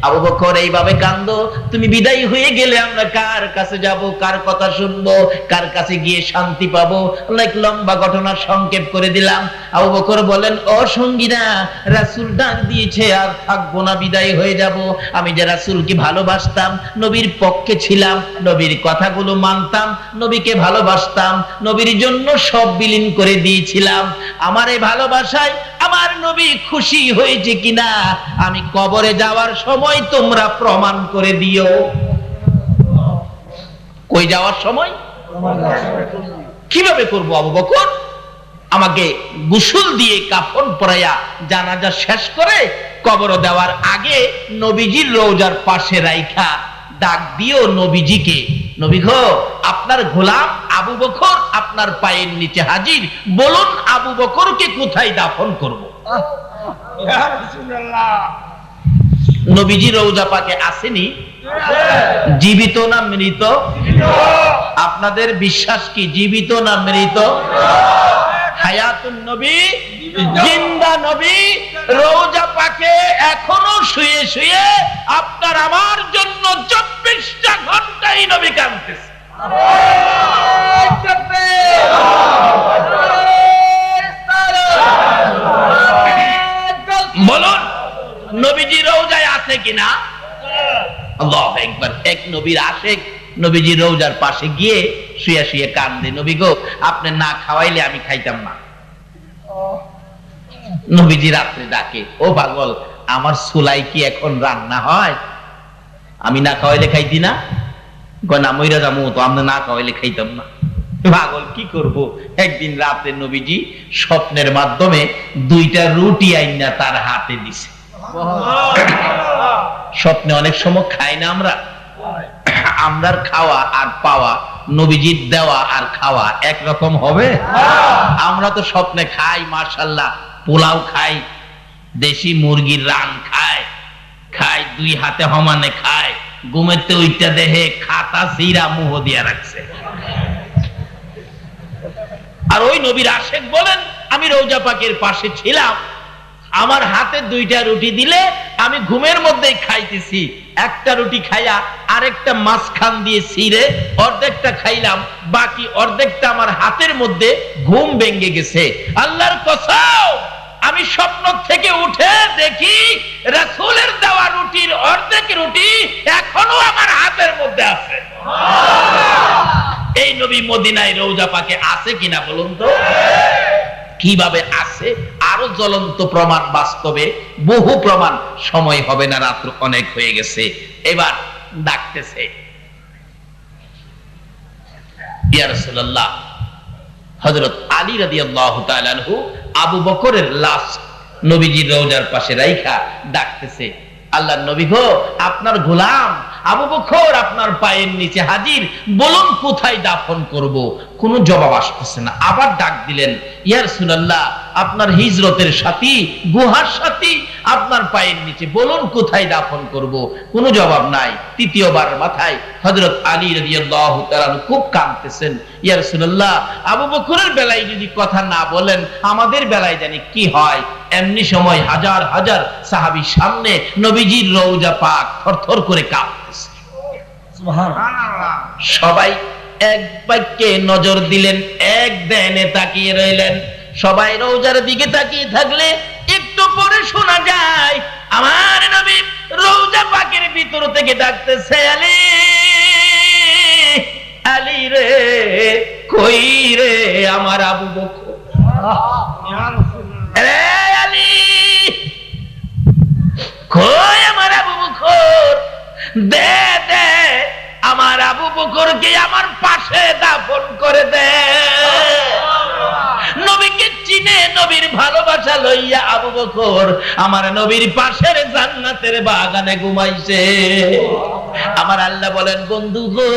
আবু বকর এইভাবে কান্দো, তুমি বিদায় হয়ে গেলে আমরা কার কাছে যাব, কার কথা শুনবো, কার কাছে গিয়ে শান্তি পাবো? অনেক লম্বা ঘটনা সংক্ষেপ করে দিলাম। আবু বকর বলেন, ও সঙ্গীরা, রাসূল ডাক দিয়েছে, আর থাকবো না, বিদায় হয়ে যাব। আমি যে রাসূলকে ভালোবাসতাম, নবীর পক্ষে ছিলাম, নবীর কথাগুলো মানতাম, নবীকে ভালোবাসতাম, নবীর জন্য সব বিলীন করে দিয়েছিলাম। আমার এই ভালোবাসায় আমার নবী খুশি হয়েছে কিনা আমি কবরে যাওয়ার সময় তোমরা প্রমাণ করে দিও। কই যাওয়ার সময়? কিভাবে করব আবু বকর? আমাকে গোসল দিয়ে কাফন পরাইয়া জানাজা শেষ করে কবর দেওয়ার আগে নবীজির রওজার পাশে রাইখা ডাক দিও নবীজিকে, নবী গো, আপনার গোলাম আবু বকর আপনার পায়ের নিচে হাজির, বলুন আবু বকরকে কোথায় দাফন করব? নবীজি রওজা পাকে আসেনি? জীবিত না মৃত? আপনাদের বিশ্বাস কি জীবিত না মৃত? হায়াতুন নবী, জিন্দা নবী রওজা পাকে এখনো শুয়ে শুয়ে আপনার আমার জন্য 24টা ঘন্টাই নবী কাঁদতেছে। বলুন নবীজি রওজায় আছে কিনা? আল্লাহু আকবার। এক নবীর আশিক নবীজি রওজার পাশে গিয়ে শুয়ে শুয়ে কান্দে, নবী গো, আপনি না খাওয়াইলে আমি খাইতাম না। নবীজি রাত্রে ডাকে, ও পাগল, আমার চুলাই কি এখন রান্না হয়? আমি না খাওয়াইলে খাইতি না? না, মইরা যাবো তো, আমরা না খাওয়াইলে খাইতাম না। পাগল, কি করব? একদিন রাতে নবীজি স্বপ্নের মাধ্যমে 2টা রুটি আইনা তার হাতে দিছে। স্বপ্নে অনেক সময় খাই না আমরা? আমরার খাওয়া আর পাওয়া, নবীজির দেওয়া আর খাওয়া একরকম হবে? আমরা তো স্বপ্নে খাই, মাশাআল্লাহ, পোলাও খাই, দেশি মুরগির রান খায়, 2 হাতে সমানে খায়, ঘুমেতে ওইটা দেহে খাতা সিরা মুহ দিয়া রাখছে। আর ওই নবীর আশিক বলেন, আমি রওজা পাকের পাশে ছিলাম, আমার হাতে 2টা রুটি দিলে আমি ঘুমের মধ্যেই খাইতেছি, একটা রুটি খাইয়া আরেকটা মাঝখান দিয়ে ছিঁড়ে অর্ধেকটা খাইলাম, বাকি অর্ধেকটা আমার হাতের মধ্যে ঘুম ভেঙে গেছে। আল্লাহর কসম, আমি স্বপ্ন থেকে উঠে দেখি রাসূলের দেওয়া রুটির অর্ধেক রুটি এখনো আমার হাতের মধ্যে আছে। এই নবী মদিনায় রওজা পাকে আছে কিনা বলুন তো? কিভাবে আছে? আরো জ্বলন্ত প্রমাণ, বাস্তবে বহু প্রমাণ, সময় হবে না, রাত্র অনেক হয়ে গেছে। এবার ডাকতেছে, ইয়া রাসূলুল্লাহ, হযরত আলী রাদিয়াল্লাহু তাআলা আনহু আবু বকরের লাশ নবীজির রওজার পাশে রাইখা ডাকতেছে, আল্লাহর নবী গো, আপনার গোলাম আবু বকর আপনার পায়ের নিচে হাজির, বলুন কোথায় দাফন করব? কোনো জবাব আসতেছে না। আবার ডাক দিলেন, ইয়া রাসূলুল্লাহ, আপনার হিজরতের সাথী, গুহার সাথী আপনার পায়ের নিচে, বলুন কোথায় দাফন করব? কোনো জবাব নাই। তৃতীয়বার মাথায় হযরত আলী রাদিয়াল্লাহু তাআলা খুব কাঁদতেছেন, ইয়া রাসূলুল্লাহ, আবু বকরের বেলায় যদি কথা না বলেন, আমাদের বেলায় জানি কি হয়। এমনি সময় হাজার হাজার সাহাবীর সামনে নবীজির রওজা পাক থরথর করে কাঁপতেছে। সুবহানাল্লাহ। সবাই এক বাক্যে নজর দিলেন, এক ধ্যানে তাকিয়ে রইলেন। সবাই রওজার দিকে তাকিয়ে থাকলে একটু পরে শোনা যায় আমার নবী রওজা পাকের ভিতর থেকে ডাকতেছে, আলী, আলী রে, কই রে আমার আবু বকর? রে আলী, কই আমার আবু বকর? দে দে, আমার আবু বকরকে আমার পাশে দাফন করে দে। নবীকে চিনে, নবীর ভালোবাসা লইয়া আবু বকর আমার নবীর পাশের জান্নাতের বাগানে ঘুমাইছে। আমার আল্লাহ বলেন, বন্ধু গো,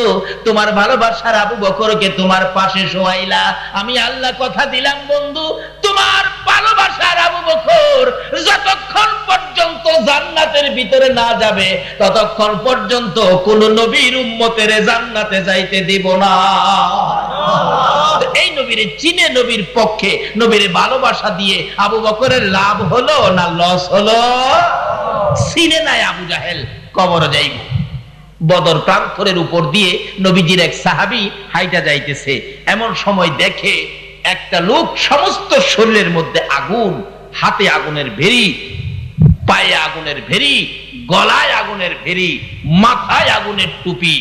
তোমার ভালোবাসার আবু বকরকে তোমার পাশে শোয়াইলা, আমি আল্লাহ কথা দিলাম বন্ধু, তোমার ভালোবাসার আবু বকর যতক্ষণ পর্যন্ত জান্নাতের ভিতরে না যাবে, ততক্ষণ পর্যন্ত কোন নবীর উম্মতের জান্নাতে যাইতে দিব না। এই নবীর চিনে, নবীর পক্ষে, নবীর ভালোবাসা দিয়ে আবু বকরের লাভ হলো না লস হলো? চিনে নাই আবু জাহেল, কবরে যাইব। বদর প্রান্তরের উপর দিয়ে নবীজির এক সাহাবী হাইটা যাইতেছে, এমন সময় দেখে একটা লোক সমস্ত শরীরের মধ্যে আগুন, হাতে আগুনের ভেরি, পায়ে আগুনের ভেরি, গলায় আগুনের ভেরি, মাথায় আগুনের টুপি,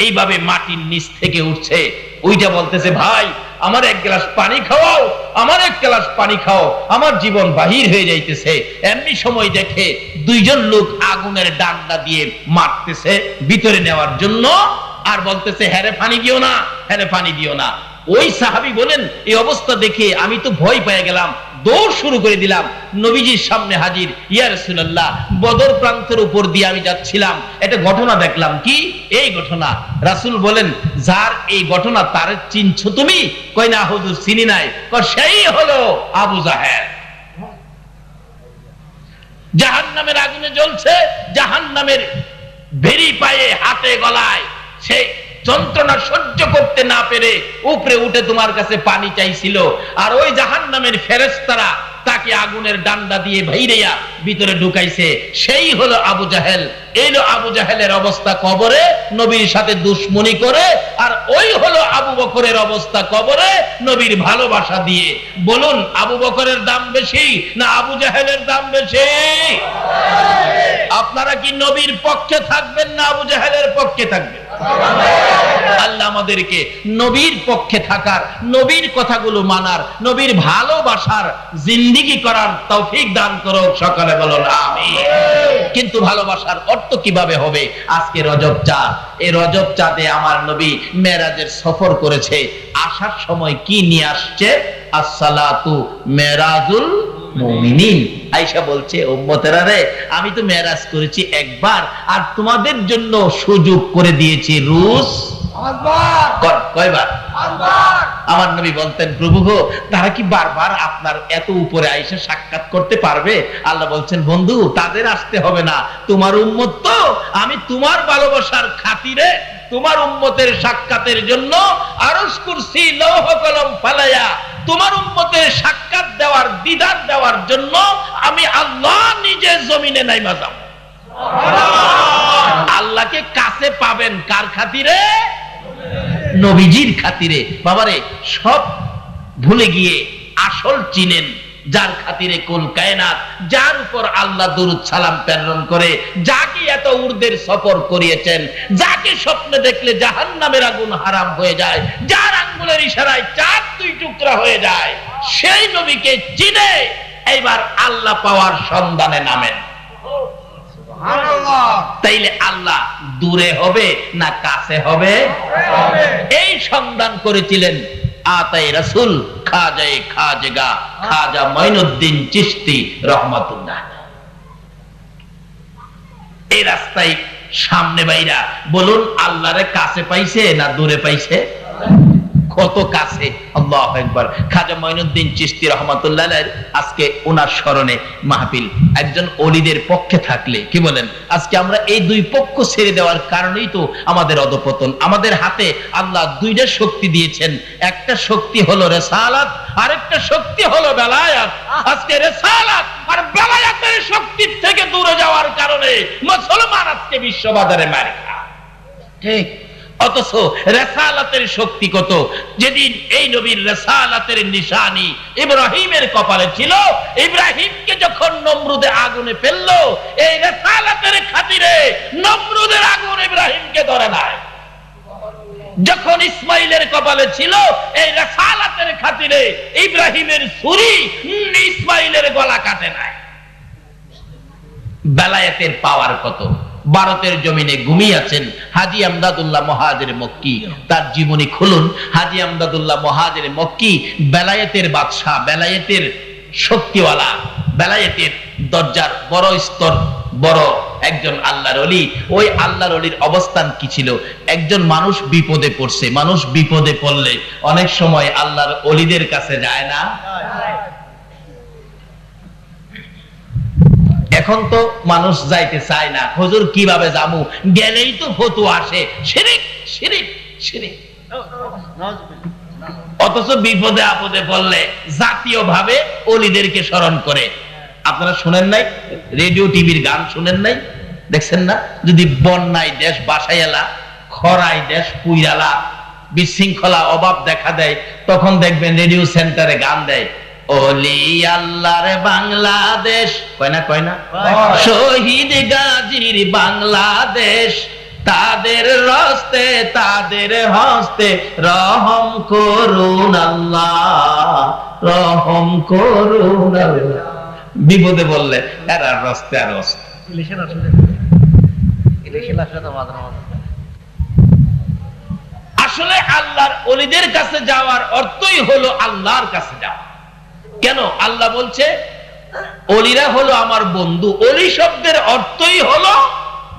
এইভাবে মাটির নিচ থেকে উঠছে। ওইটা বলতেছে, ভাই আমার এক গ্লাস পানি খাওয়াও, আমার এক গ্লাস পানি খাও, আমার জীবন বাহির হয়ে যাইতেছে। এমনি সময় দেখে দুইজন লোক আগুনের ডান্ডা দিয়ে মারতেছে ভিতরে নেওয়ার জন্য, আর বলতেছে হ্যারে পানি দিও না, হ্যারে পানি দিও না। ওই সাহাবী বলেন, এই অবস্থা দেখে আমি তো ভয় পেয়ে গেলাম, দৌড় শুরু করে দিলাম, নবীজির সামনে হাজির। ইয়া রাসূলুল্লাহ, বদর প্রান্তের উপর দিয়ে আমি যাচ্ছিলাম, একটা ঘটনা দেখলাম। কি এই ঘটনা? রাসূল বলেন, যার এই ঘটনা তার চিনছো তুমি? কই না হুজুর, চিনি নাই। কই সেই হলো আবু জাহেল। জাহান্নামের আগুনে জ্বলছে, জাহান্নামের ভেরি পায়ে, হাতে, গলায়, সে যন্ত্রণা সহ্য করতে না পেরে উপরে উঠে তোমার কাছে পানি চাইছিল, আর ওই জাহান্নামের ফেরেশতারা তাকে আগুনের ডান্ডা দিয়ে ভাইরেয়া ভিতরে ঢুকাইছে। সেই হলো আবু জাহেল। এইলো আবু জাহেলের অবস্থা কবরে, নবীর সাথে দুশমনি করে। আর ওই হলো আবু বকরের অবস্থা কবরে, নবীর ভালোবাসা দিয়ে। বলুন, আবু বকরের দাম বেশি না আবু জাহেলের দাম বেশি? আপনারা কি নবীর পক্ষে থাকবেন না আবু জাহেলের পক্ষে থাকবেন? আল্লাহ আমাদেরকে নবীর পক্ষে থাকার, নবীর কথাগুলো মানার, নবীর ভালোবাসার জিন্দেগি করার তৌফিক দান করুক। সকলে বলুন আমিন। কিন্তু ভালোবাসার অর্থ কিভাবে হবে? আজকে রজব চাঁদ, এই রজব চাঁদে আমার নবী মেরাজের সফর করেছে। আসার সময় কি নিয়ে আসছে? আসসালাতু মেরাজুল মুমিনিন। আয়েশা বলছে, উম্মতেরা রে, আমি তো মেরাজ করেছি একবার, আর তোমাদের জন্য সুযোগ করে দিয়েছি রুস কয়বার? আমার নবী বলতেন, প্রভু গো, তারা কি বারবার আপনার এত উপরে আয়েশা সাক্ষাৎ করতে পারবে? আল্লাহ বলছেন, বন্ধু, তাদের আসতে হবে না, তোমার উম্মত তো আমি তোমার ভালোবাসার খাতিরে তোমার উম্মতের সাক্ষাতের জন্য আরশ কুরসি লৌহ কলম ফালাইয়া তোমার উম্মতের সাক্ষাৎ দেওয়ার, দিদার দেওয়ার জন্য আমি আল্লাহ নিজে জমিনে নাইমা যাব। আল্লাহকে কাছে পাবেন কার খাতিরে? নবীজির খাতিরে। বাবারে, সব ভুলে গিয়ে আসল চিনেন যার খাতিরে কুল কায়নাত, যার উপর আল্লাহ দুরূদ সালাম প্রেরণ করে, যাকে এত উর্দের সফর করিয়েছেন, যাকে স্বপ্নে দেখলে জাহান্নামের আগুন হারাম হয়ে যায়, যার আঙ্গুলের ইশারায় চাঁদ দুই টুকরা হয়ে যায়, সেই নবীকে চিনে এইবার আল্লাহ পাওয়ার সন্ধানে নামেন। তাইলে আল্লাহ দূরে হবে না কাছে হবে? এই সন্ধান করেছিলেন আতাই রাসূল খাজায়ে খাজগা খাজা মঈনুদ্দিন চিশতি রহমাতুল্লাহ। এই রাস্তায় সামনে বাইরা বলুন, আল্লাহরে কাছে পাইছে না দূরে পাইছে? কত কাছে! আল্লাহু আকবার। খাজা মঈনুদ্দিন চিশতি রাহমাতুল্লাহ আলাইহি, আজকে ওনার স্মরণে মাহফিল। একজন ওলিদের পক্ষে থাকলে কি বলেন, আজকে আমরা এই দুই পক্ষ ছেড়ে দেওয়ার কারণেই তো আমাদের অধপতন। আমাদের হাতে আল্লাহ দুইটা শক্তি দিয়েছেন, একটা শক্তি হলো রিসালাত, আরেকটা শক্তি হলো বেলায়াত। আজকে রিসালাত আর বেলায়াতের শক্তির থেকে দূরে যাওয়ার কারণে মুসলমান আজকে বিশ্ববাজারে মার খায়। ঠিক। অথচ রিসালাতের শক্তি কত! যেদিন এই নবীর রিসালাতের নিশানি ইব্রাহিমের কপালে ছিল, ইব্রাহিমকে যখন নমরুদে আগুনে ফেললো, এই রিসালাতের খাতিরে নমরুদের আগুন ইব্রাহিমকে ধরে নাই। যখন ইসমাইলের কপালে ছিল, এই রিসালাতের খাতিরে ইব্রাহিমের ছুরি ইসমাইলের গলা কাটে নাই। বেলায়েতের পাওয়ার কত! ভারতের জমিনে ঘুমিয়ে আছেন হাজী আমদাদুল্লাহ মুহাজির মক্কি, তার জীবনী খুলুন। হাজী আমদাদুল্লাহ মুহাজির মক্কি বেলায়েতের বাদশা, বেলায়েতের শক্তিওয়ালা, বেলায়েতের দরজার বড় স্তর, বড় একজন আল্লাহর ওলি। ওই আল্লাহর ওলির অবস্থান কি ছিল? একজন মানুষ বিপদে পড়ছে, মানুষ বিপদে পড়লে অনেক সময় আল্লাহর ওলিদের কাছে যায় না? এখন তো মানুষ যাইতে চায় না, হুজুর কিভাবে যাবো, গেলেই তো ফতোয়া আসে, শিরক শিরক শিরক। অথচ বিপদে আপদে পড়লে জাতীয় ভাবে ওলিদেরকে স্মরণ করে। আপনারা শুনেন নাই? রেডিও টিভির গান শুনেন নাই? দেখছেন না? যদি বন্যায় দেশ বাসাইলা, খরায় দেশ পুইরালা, বিশৃঙ্খলা অভাব দেখা দেয়, তখন দেখবেন রেডিও সেন্টারে গান দেয়, ওলি আল্লাহর বাংলাদেশ, কয় না কয় না, শহীদ গাজীর বাংলাদেশ, তাদের হস্তে রহম করুন আল্লাহ, রহম করুন আল্লাহ। বিপদে বললে এরা রস্তে আর রস্তে। আসলে আল্লাহর ওলিদের কাছে যাওয়ার অর্থই হলো আল্লাহর কাছে যাওয়া। কেন? আল্লাহ বলছে ওলিরা হলো আমার বন্ধু। ওলি শব্দের অর্থই হলো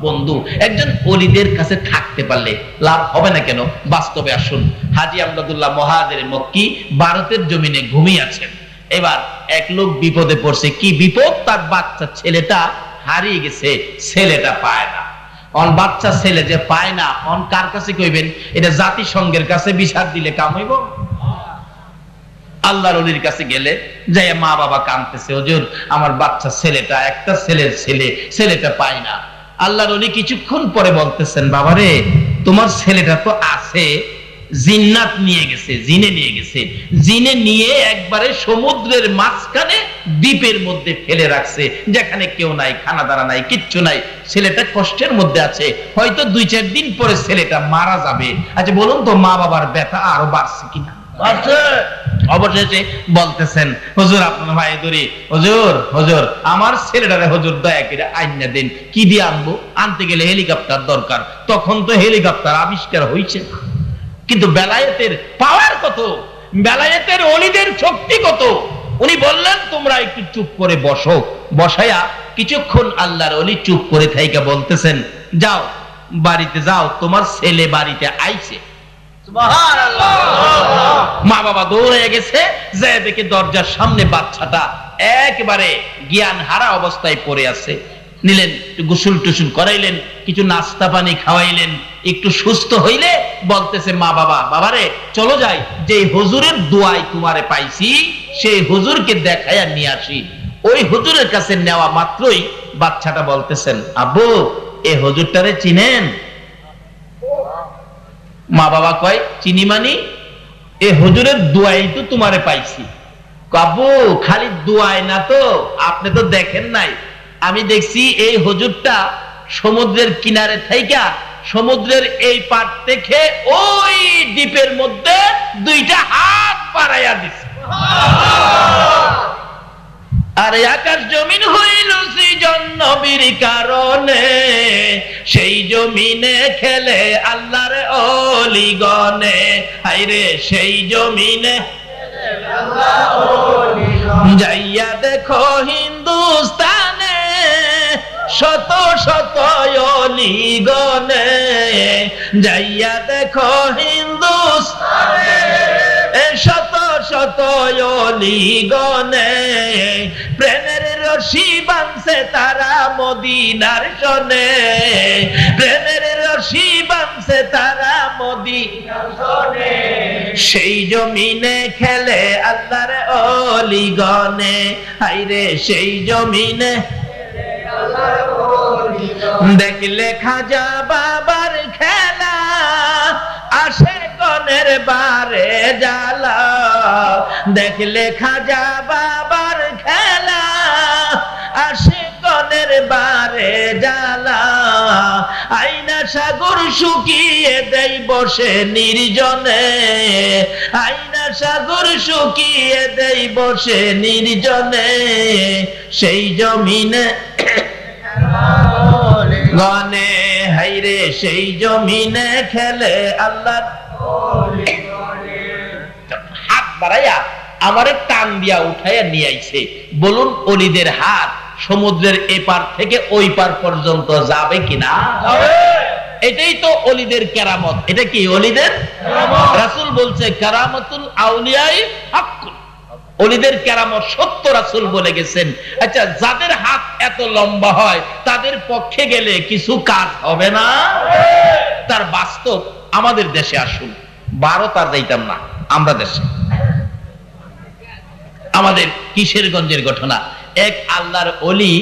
বন্ধু। একজন ওলিদের কাছে থাকতে পারলে লাভ হবে না কেন? বাস্তবে আসুন। হাজী আমদাদুল্লাহ মুহাজির মক্কি ভারতের জমিনে ঘুমিয়ে আছেন। এবার এক লোক বিপদে পড়ছে। কি বিপদ? তার বাচ্চা ছেলেটা হারিয়ে গেছে, ছেলেটা পায় না। বাচ্চা ছেলে যে পায় না, কার কাছে কইবেন? এটা জাতিসংঘের কাছে বিচার দিলে কাম হইব? আল্লাহর ওলির কাছে গেলে যে মা বাবা কাঁদতেছে, হুজুর আমার বাচ্চা ছেলেটা, একটা ছেলেটা পায় না। আল্লাহর ওলি কিছুক্ষণ পরে বলতেছেন, বাবারে তোমার ছেলেটা তো আছে, জিন্নাত নিয়ে গেছে, জিনে নিয়ে গেছে, জিনে নিয়ে একবারে সমুদ্রের মাঝখানে দ্বীপের মধ্যে ফেলে রাখছে, যেখানে কেউ নাই, খানা দানা নাই, কিচ্ছু নাই। ছেলেটা কষ্টের মধ্যে আছে, হয়তো 2-4 দিন পরে ছেলেটা মারা যাবে। আচ্ছা বলুন তো, মা বাবার ব্যথা আরো বাড়ছে কিনা? অবশেষে বলতেছেন, হুজুর আপনার ভাই ধরি, হুজুর আমার ছেলেটারে হুজুর দয়া করে আইনা দিন। কি দিয়ে আনবো? আনতে গেলে হেলিকপ্টার দরকার। তখন তো হেলিকপ্টার আবিষ্কার হয়েছে, কিন্তু বেলায়েতের পাওয়ার কত, বেলায়েতের ওলিদের শক্তি কত। উনি বললেন তোমরা একটু চুপ করে বসো। বসায়া কিছুক্ষণ আল্লাহর ওলি চুপ করে থাইকা বলতেছেন, যাও বাড়িতে যাও, তোমার ছেলে বাড়িতে আইছে। মা বাবা দৌড়ে গেছে, যে দেখে দরজার সামনে বাচ্চাটা একেবারে জ্ঞান হারা অবস্থায় পড়ে আছে। নিলেন, গোসল টুসুল করাইলেন, কিছু নাস্তা পানি খাওয়াইলেন। একটু সুস্থ হইলে বলতেছে মা বাবা, বাবারে চলো যাই, যে হুজুরের দোয়ায় তোমারে পাইছি সেই হুজুরকে দেখাইয়া নিয়ে আসি। ওই হুজুরের কাছে নেওয়া মাত্রই বাচ্চাটা বলতেছেন, আব্বু এ হুজুরটারে চিনেন? মা বাবা কয়, চিনি মানি? এ হুজুরের দোয়াই তো তোমারে পাইছি। আব্বু খালি দোয়ায় না তো, আপনি তো দেখেন নাই। আমি দেখছি এই হুজুরটা সমুদ্রের কিনারে থাইকা সমুদ্রের এই পার থেকে ওই দ্বীপের মধ্যে 2টা হাত বাড়াইয়া দিছে। আর আকাশ জমিন হইল সৃজন নবীর কারণে, সেই জমিনে খেলে আল্লাহর ওলিগণে। হায়রে সেই জমিনে যাইয়া দেখো হিন্দুস্তানে, শত শত ওলিগণে। যাইয়া দেখো হিন্দুস্তানে, শত শত ওলিগণে। প্রেমের রশি বাঁধছে তারা মদিনার শনে, প্রেমের রশি বাঁধছে তারা মদিনার শনে। সেই জমিনে খেলে আল্লাহর ওলিগণে। হায়রে সেই জমিনে দেখলে খাজা বাবার খেলা, আসে কনের বারে জ্বালা। দেখলে খাজা বাবার খেলা, আসে কনের বারে জ্বালা। আইনা সাগর শুকিয়ে দেই বসে নির্জনে, আইনা সাগর শুকিয়ে দেই বসে নির্জনে। সেই জমিনে গনে, হাইরে সেই জমিনে খেলে আল্লাহ। হাত বাড়াইয়া আমারে টান দিয়া উঠাইয়া নিয়ে আইছে। বলুন ওলিদের হাত সমুদ্রের এপার থেকে ওই পার পর্যন্ত যাবে কিনা? এটাই তো ওলিদের কেরামত। এটা কি ওলিদের রাসূল বলছে, কেরামতুল আউলিয়াই হাক্কুন। ওলিদের কেরামত সত্য রাসূল বলে গেছেন। আচ্ছা যাদের হাত এত লম্বা হয় তাদের পক্ষে গেলে কিছু কাজ হবে না? তার বাস্তব আমাদের দেশে আসুন। ভারত আর যাইতাম না, আমরা দেশে আমাদের কিশোরগঞ্জের ঘটনা। এক আল্লাহর ওলি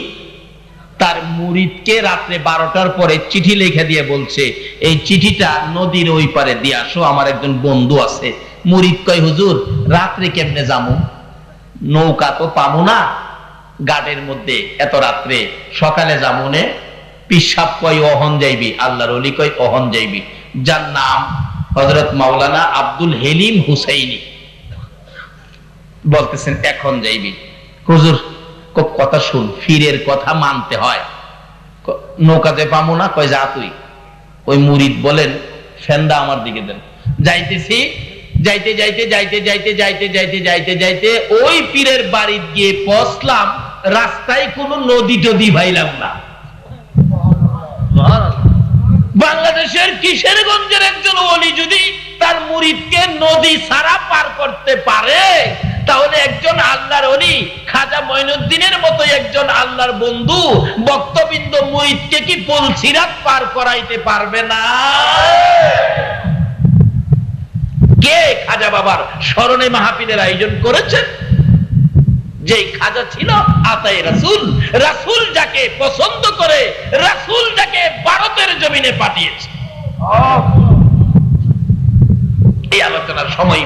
তার মুরিদকে রাত্রে 12টার পরে চিঠি লিখে দিয়ে বলছে, এই চিঠিটা নদীর ওই পারে দিয়ে আসো, আমার একজন বন্ধু আছে। মুরিদ কয়, হুজুর রাত্রে কেমনে যামু, নৌকা তো পাবো না ঘাটের মধ্যে এত রাত্রে, সকালে যামুনে। পিসাব কয় অহন যাইবি, আল্লাহর ওলি কয় অহন যাইবি। যার নাম হযরত মাওলানা আব্দুল হেলিম হুসাইনি বলতেছেন এখন যাইবি। হুজুর কথা শুন, ফিরের কথা মানতে হয়। নৌকাতে পাবো না, কয় যা তুই। ওই মুরিদ বলেন, ফেন্দা আমার দিকে দেন। যাইতেছি, যাইতে যাইতে যাইতে যাইতে যাইতে যাইতে যাইতে যাইতে ওই পীরের বাড়ি গিয়ে পৌঁছলাম, রাস্তায় কোনো নদী টদী ভাইলাম না। বাংলাদেশের কিশোরগঞ্জের একজন ওলি যদি তার মুরিদকে নদী ছাড়া পার করতে পারে, তাহলে একজন আল্লাহর ওলি খাজা মঈনুদ্দিনের মতো একজন আল্লাহর বন্ধু বক্তবৃন্দ মুরিদকে কি পুলসিরাত পার করাইতে পারবে না? কে খাজা বাবার স্মরণে মাহফিলের আয়োজন করেছেন? যে খাজা ছিল আতায়ে রাসূল, রাসূল যাকে পছন্দ করে, রাসূল যাকে ভারতের জমিনে পাঠিয়েছে। এই আলোচনার সময়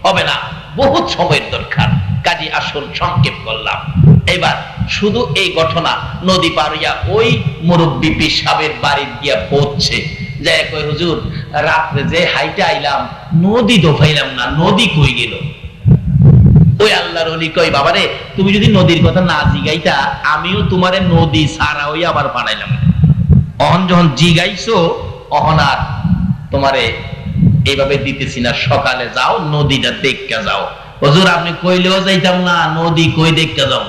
হবে না, বহুত সময়ের দরকার, কাজী আসুন সংক্ষেপ করলাম। এবার শুধু এই ঘটনা, নদী পারিয়া ওই মুরব্বী পীর সাহেবের বাড়ি গিয়া পৌঁছছে, যাই কই হুজুর রাত্রে যে হাইটে আইলাম নদী তো পাইলাম না, নদী কই গেল? ওই আল্লাহর ওলি কই, বাবারে তুমি যদি নদীর কথা না জিগাইতা, আমিও তোমারে নদী ছাড়া ওই আবার বানাইলাম। অহন যখন জিগাইছো, অহন আর তোমারে এইভাবে দিতেছি না, সকালে যাও নদীটা দেখতে যাও। হুজুর আপনি কইলেও যাইতাম না, নদী কই দেখতে যাও?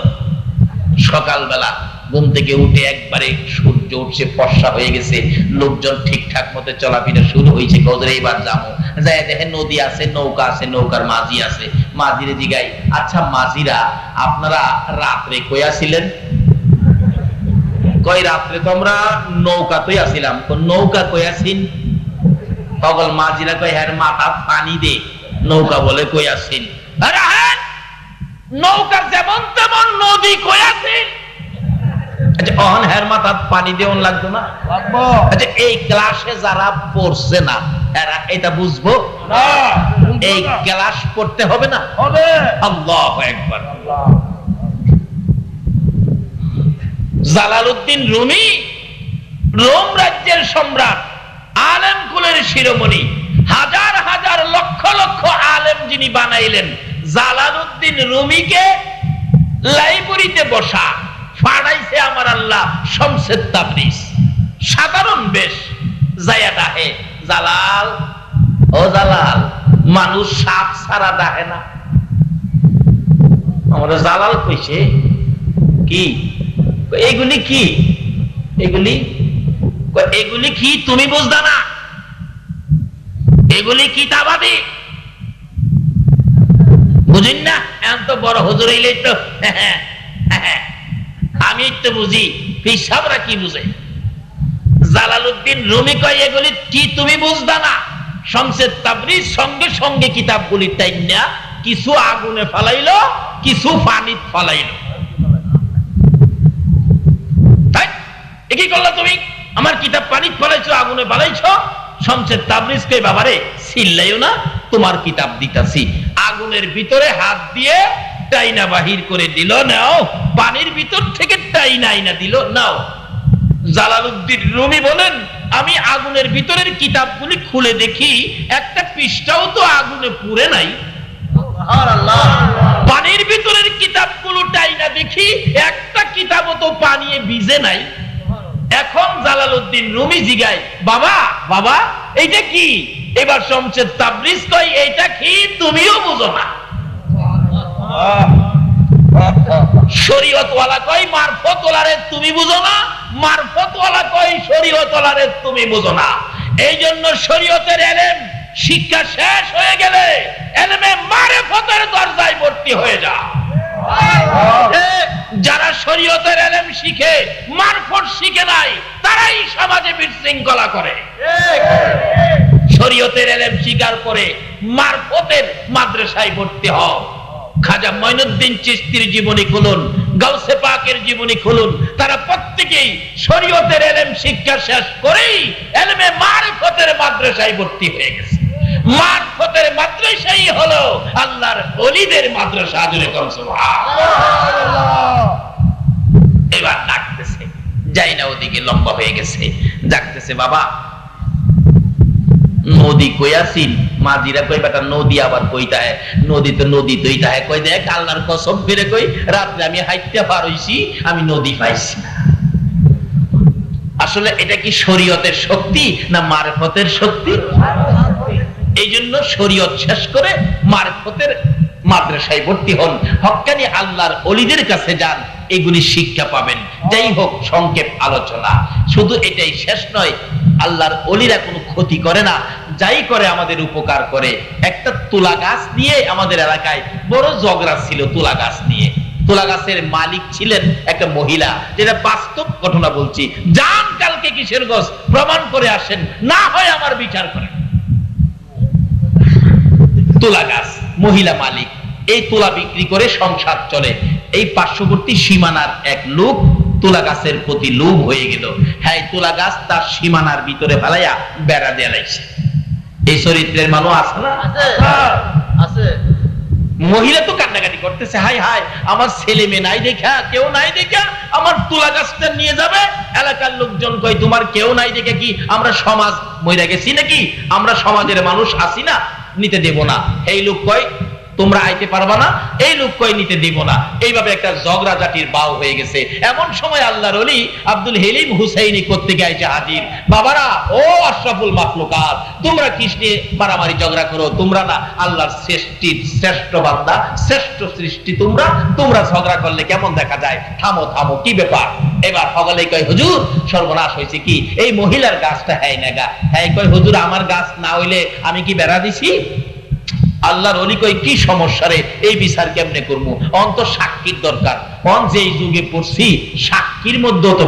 সকালবেলা ঘুম থেকে উঠে একবারে সূর্য উঠছে, ফর্সা হয়ে গেছে, লোকজন ঠিকঠাক মতো চলাফেরা শুরু হয়েছে। হুজুর এইবার যাবো, যাই দেখেন নদী আছে, নৌকা আছে, নৌকার মাঝি আছে। মাঝিরে জিগাই, আচ্ছা মাঝিরা আপনারা রাত্রে কই আসিলেন? কই রাত্রে তো আমরা নৌকাতেই আসিলাম। নৌকা কই আসিন? পাগল মাঝিরা কই, হ্যাঁ মাথা পানি দে, নৌকা বলে কই আসিন? আরে হ্যাঁ, নৌকা যেমন তেমন, নদী কই আসিন? আচ্ছা অহন হ্যার মাথা পানি দেওয়ান লাগতো না? আচ্ছা এই ক্লাসে যারা পড়ছে না এরা এটা বুঝবো না? এই ক্লাস পড়তে হবে না? হবে। আল্লাহু আকবার। জালালউদ্দিন রুমি, রোম রাজ্যের সম্রাট, আলেম কুলের শিরোমণি, হাজার হাজার লক্ষ লক্ষ আলেম যিনি বানাইলেন, জালালউদ্দিন রুমিকে লাইব্রেরিতে বসা ফাড়াইছে আমার আল্লাহ শমসে তাবরিজ। সাধারণ বেশ যায়া ডাহে, জালাল ও জালাল, মানুষ সাপ ছাড়া ডাহে না। আমরা জালাল কইছে কি? এগুলি কি? এগুলি এগুলি কি তুমি বুঝদা না? এগুলি কিতাবাদি, বুঝিন না? এখন তো বড় হুজুর হইলে তো আমি তো বুঝি, পিসাবরা কি বুঝে? জালালউদ্দিন রুমি কয় এগুলি কি তুমি বুঝদা না? শমসে তাবরিজ সঙ্গে সঙ্গে কিতাবগুলি টাইনা কিছু আগুনে ফালাইলো, কিছু পানিতে ফালাইলো। তাই কি করলা তুমি? আমার কিতাব পানিতে ফালাইছো, আগুনে ফালাইছো। শমসে তাবরিজ কই, বাবারে চিল্লাইও না, তোমার কিতাব দিতাছি। আগুনের ভিতরে হাত দিয়ে টাইনা বাহির করে দিল, নাও। পানির ভিতর থেকে টাইনা আইনা দিল, নাও। জালালউদ্দিন রুমি বলেন, আমি আগুনের ভিতরের কিতাবগুলি খুলে দেখি একটা পৃষ্ঠাও তো আগুনে পুড়ে নাই। পানির ভিতরের কিতাবগুলো টাইনা দেখি একটা কিতাবও তো পানিয়ে ভিজে নাই। এখন জালালউদ্দিন রুমি জিগায়, বাবা বাবা এইটা কি? এবার শমসে তাবরিজ কয়, এইটা কি তুমিও বুঝো না? শরীয়তওয়ালা কয়, মারফতওয়ালারে তুমি বুঝো না? মারফতওয়ালা কয়, শরীয়তওয়ালারে তুমি বুঝো না। এই জন্য শরীয়তের এলেম শিক্ষা শেষ হয়ে গেলে এলেমে মারফতের দরজায় ভর্তি হয়ে যা। যারা শরীয়তের এলেম শিখে মারফত শিখে নাই, তারাই সমাজে বিশৃঙ্খলা করে। শরীয়তের এলেম শিকার করে মারফতের মাদ্রাসায় ভর্তি হও। খাজা মঈনুদ্দিন চিশতির জীবনী খুলুন, গাউসে পাকের জীবনী খুলুন, তারা প্রত্যেকেই শরীয়তের ইলম শিক্ষা শেষ করেই ইলমে মারিফতের মাদ্রাসায় ভর্তি হয়ে গেছে। মারিফতের মাদ্রাসাই হলো আল্লাহর ওলিদের মাদ্রাসা। জুড়ে কোন সুবহানাল্লাহ। এবার ডাকতেছে, যাই না ওদিকে লম্বা হয়ে গেছে, ডাকতেছে, বাবা নদী কই আসিন? মাঝিরা কই বেটা নদী আবার কইতা হয়, নদী তো নদী তৈতা হয়। কই দেখ আল্লাহর কসম ফিরে কই, রাত্রে আমি হাইটটা পার হইছি, আমি নদী পাইছি না। আসলে এটা কি শরীয়তের শক্তি না মারিফতের শক্তি? এই জন্য শরীয়ত শেষ করে মারিফতের মাদ্রাসায় ভর্তি হন, হক্কানি আল্লাহর ওলিদের কাছে যান, এগুলি শিক্ষা পাবেন। যাই হোক, সংক্ষেপ আলোচনা। শুধু এটাই শেষ নয়, আল্লাহর ওলিরা কোনো ক্ষতি করে না, যাই করে আমাদের উপকার করে। একটা তুলা গাছ নিয়ে আমাদের এলাকায় বড় ঝগড়া ছিল। তুলা গাছ নিয়ে, তুলা গাছের মালিক ছিলেন একটা মহিলা, যেটা বাস্তব ঘটনা বলছি। যান কালকে কিশোরগঞ্জ প্রমাণ করে আসেন, না হয় আমার বিচার করেন। তুলা গাছ, মহিলা মালিক, এই তুলা বিক্রি করে সংসার চলে। এই পার্শ্ববর্তী সীমানার এক লোক তুলা গাছের প্রতি লোভ হয়ে গেল। হ্যাঁ, তুলা গাছ তার সীমানার ভিতরে ফেলাইয়া বেড়া দিয়ে লাইছে। এই চরিত্রের মানুষ আছে না? আছে। মহিলা তো কান্নাকাটি করতেছে, হাই হাই আমার ছেলে মেয়ে নাই দেখা, কেউ নাই দেখা আমার তুলা গাছটা নিয়ে যাবে। এলাকার লোকজন কই, তোমার কেউ নাই দেখে কি আমরা সমাজ মইরা গেছি নাকি? আমরা সমাজের মানুষ আছি না, নিতে দেব না। এই লোক কয় তোমরা আইতে পারবা না, এই লোক কয় নিতে দেব না। এইভাবে একটা ঝগড়া জাতির বাউ হয়ে গেছে। এমন সময় আল্লাহর ওলি আব্দুল হেলিম হুসাইনি করতে আইছে হাজির। বাবারা, ও আশরাফুল মাখলুকাত, তোমরা কৃষ্ণে মারামারি ঝগড়া করো, তোমরা না আল্লাহর সৃষ্টির শ্রেষ্ঠ বান্দা, শ্রেষ্ঠ সৃষ্টি, তোমরা ঝগড়া করলে কেমন দেখা যায়? থামো থামো, কি ব্যাপার? এবার সকলে কয়, হুজুর সর্বনাশ হয়েছে কি, এই মহিলার গাছটা হ্যাঁ না গা। হ্যাঁ কয়, হুজুর আমার গাছ না হইলে আমি কি বেড়া দিছি? আল্লাহর ওলি কই, কি সমস্যা রে, এই বিচার কেমনে করবো? অন্ত সাক্ষীর দরকার। অন যেই যুগে পড়ছি, সাক্ষীর মধ্যেও তো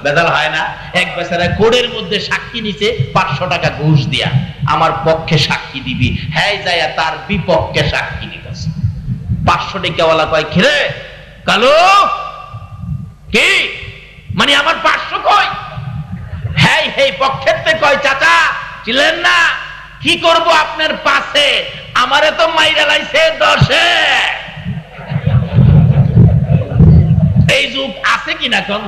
বেজাল হয় না। এক বেচারা কোর্টের মধ্যে সাক্ষী নিছে 500 টাকা ঘুষ দিয়া, আমার পক্ষে সাক্ষী দিবি। হ্যাঁ যায় তার বিপক্ষে সাক্ষী নিতেছে। 500 টাকাওয়ালা কয়, খিরে কালো কি মানে আমার 500 কয়? হ্যাঁ এই পক্ষের কয়, চাচা ছিলেন না, কি করব আপনার পাশে, আমারে তো মাইরা লাইছে 10-এ। এই যুগ আছে কিনা কোন?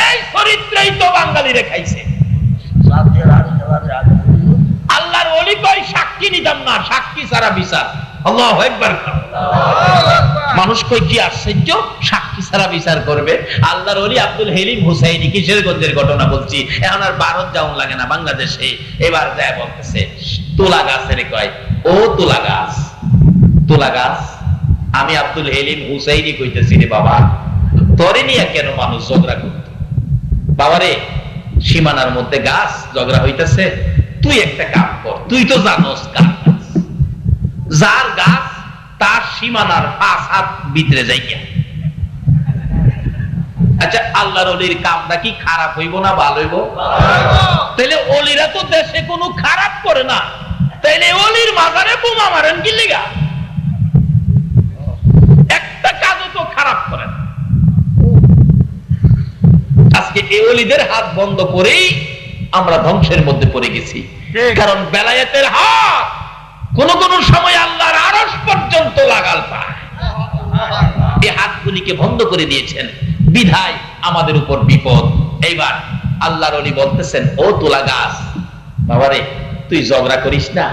এই চরিত্রই তো বাঙালিরে খাইছে। আল্লাহর ওলি কয়, সাক্ষী নিতাম না, সাক্ষী ছাড়া বিচার। আল্লাহু আকবার। মানুষ কই, কি আশ্চর্য, সাক্ষী ছাড়া বিচার করবে? আল্লাহর ওলি আব্দুল হেলিম হুসাইনি, কিশোরগঞ্জের ঘটনা বলছি, এখন আর ভারত যাওন লাগে না, বাংলাদেশে। এবার যায় বলতেছে, তুলা গাছের কয়, ও তুলা গাছ, আমি আব্দুল হেলিম হুসাইনি কইতেছি রে বাবা, তরে নিয়ে কেন মানুষ ঝগড়া করত? বাবারে, সীমানার মধ্যে গাছ ঝগড়া হইতেছে, তুই একটা কাম কর, তুই তো জানোস কার গাছ, যার গাছ তার সীমানার 5 হাত ভিতরে যাইয়া। আচ্ছা, আল্লাহর ওলির কামটা কি খারাপ হইব না ভালো হইব? তাইলে ওলিরা তো দেশে কোনো খারাপ করে না, তাইলে ওলির মাজারে বোমা মারেন কি লিগা? একটা কাজও তো খারাপ করে না। আজকে এই ওলিদের হাত বন্ধ করেই আমরা ধ্বংসের মধ্যে পড়ে গেছি। কারণ বেলায়েতের হাত কোন কোন সময় আল্লাহর আরশ পর্যন্ত লাগাল পায়। এই হাতগুলিকে বন্ধ করে দিয়েছেন, বিধায় আমাদের উপর বিপদ। এইবার আল্লাহর ওলি বলতেছেন, ও তুলা গাছ, বাবারে তুই ঝগড়া করিস না,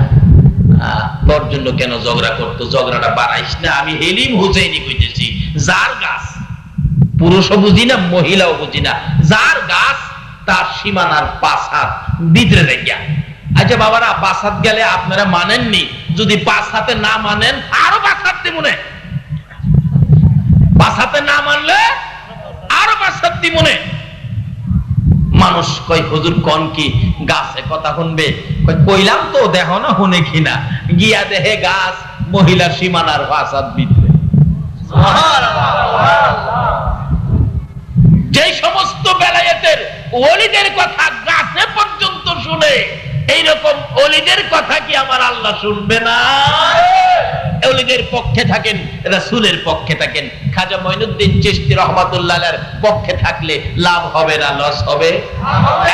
তোর জন্য কেন ঝগড়া করতো, ঝগড়াটা বাড়াইস না। আমি হেলিম হুসাইনি কইতেছি, যার গাছ, পুরুষও বুঝি না মহিলাও বুঝি না, যার গাছ তার সীমানার 5 হাত ভিতরে রেখা। আচ্ছা বাবারা, 5 হাত গেলে আপনারা মানেননি, যদি 5 হাতে না মানেন আরো 5 হাত দিমনে, 5 হাতে না মানলে আরো 5 হাত দিমনে। মানুষ কই, হুজুর কোন কি, গাছে কথা শুনবে? কইলাম তো, দেখো না শুনে কিনা, গিয়া দেহে গাছ মহিলার সীমানার 5 হাত ভিতরে। যে সমস্ত বেলায়েতের ওলিদের কথা গাছে পর্যন্ত শুনে, এইরকম ওলিদের কথা কি আমার আল্লাহ শুনবে না? ওলিদের পক্ষে থাকেন, রাসূলের পক্ষে থাকেন। খাজা মঈনুদ্দিন চিশতি রাহমাতুল্লাহ আলাইহির পক্ষে থাকলে লাভ হবে না লস হবে?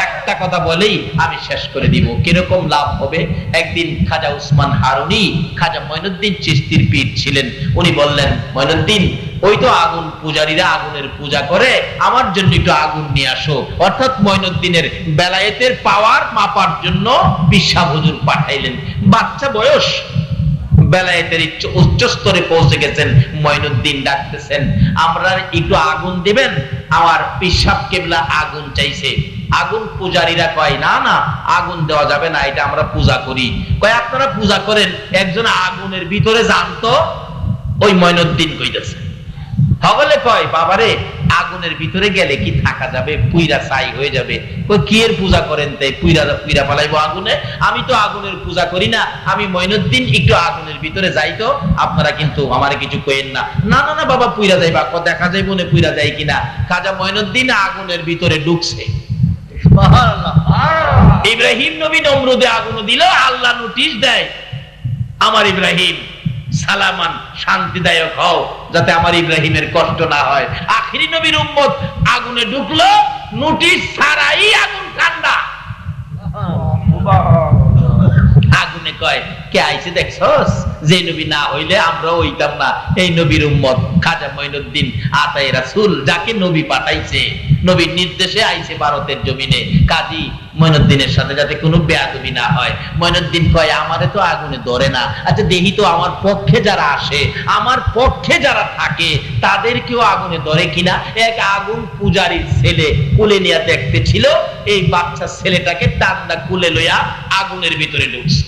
একটা কথা বলেই আমি শেষ করে দিব, কিরকম লাভ হবে। একদিন খাজা উসমান হারুনি খাজা মঈনুদ্দিন চিশতির পীর ছিলেন, উনি বললেন, মঈনুদ্দিন, ওই তো আগুন পূজারীরা আগুনের পূজা করে, আমার জন্য একটু আগুন নিয়ে আসো। অর্থাৎ মঈনুদ্দিনের বেলায়েতের পাওয়ার মাপার জন্য পিসা হুজুর পাঠাইলেন। বাচ্চা বয়স, বেলায়েতের উচ্চ স্তরে পৌঁছে গেছেন। মঈনুদ্দিন ডাকতেছেন, আমরা একটু আগুন দিবেন, আমার পিসাব কেবলা আগুন চাইছে। আগুন পূজারীরা কয়, না না, আগুন দেওয়া যাবে না, এটা আমরা পূজা করি। কয়, আপনারা পূজা করেন, একজন আগুনের ভিতরে জানতো। ওই মঈনুদ্দিন কইতেছে, সকলে কয়, বাবারে আগুনের ভিতরে গেলে কি থাকা যাবে? পুইরা ছাই হয়ে যাবে। কই, কি এর পূজা করেন? তাই পুইরা পালাইবো আগুনে? আমি তো আগুনের পূজা করি না, আমি মঈনুদ্দিন, একটু আগুনের ভিতরে যাই তো, আপনারা কিন্তু আমারে কিছু কইেন না। না না না বাবা, পুইরা যাইবা, দেখা যাইব না পুইরা যায় কিনা। খাজা মঈনুদ্দিন আগুনের ভিতরে ঢুকছে। সুবহানাল্লাহ। ইব্রাহিম নবী নমরুদে আগুন দিল, আল্লাহ নোটিশ দেয়, আমার ইব্রাহিম সালামান, শান্তিদায়ক হও, যাতে আমার ইব্রাহিমের কষ্ট না হয়। আখিরি নবীর উম্মত আগুনে ঢুকলো, নোটিশ ছাড়াই আগুন ঠান্ডা। আগুনে কয়, কে আইছে দেখছস? যে নবী না হইলে আমরা হইতাম না, এই নবীর উম্মত খাজা মঈনুদ্দিন আতায়ে রাসূল, যাকে নবী পাঠাইছে, নবীর নির্দেশে আইছে ভারতের জমিনে। কাজী মঈনুদ্দিনের সাথে যাতে কোনো বেয়াদবি না হয়। মঈনুদ্দিন কয়, আমারে তো আগুনে ধরে না, আচ্ছা দেখি তো আমার পক্ষে যারা আসে, আমার পক্ষে যারা থাকে, তাদেরকেও আগুনে ধরে কিনা। এক আগুন পূজারীর ছেলে কুলে নিয়ে দেখতেছিল, এই বাচ্চা ছেলেটাকে টান্ডা কুলে লইয়া আগুনের ভিতরে ঢুকছে।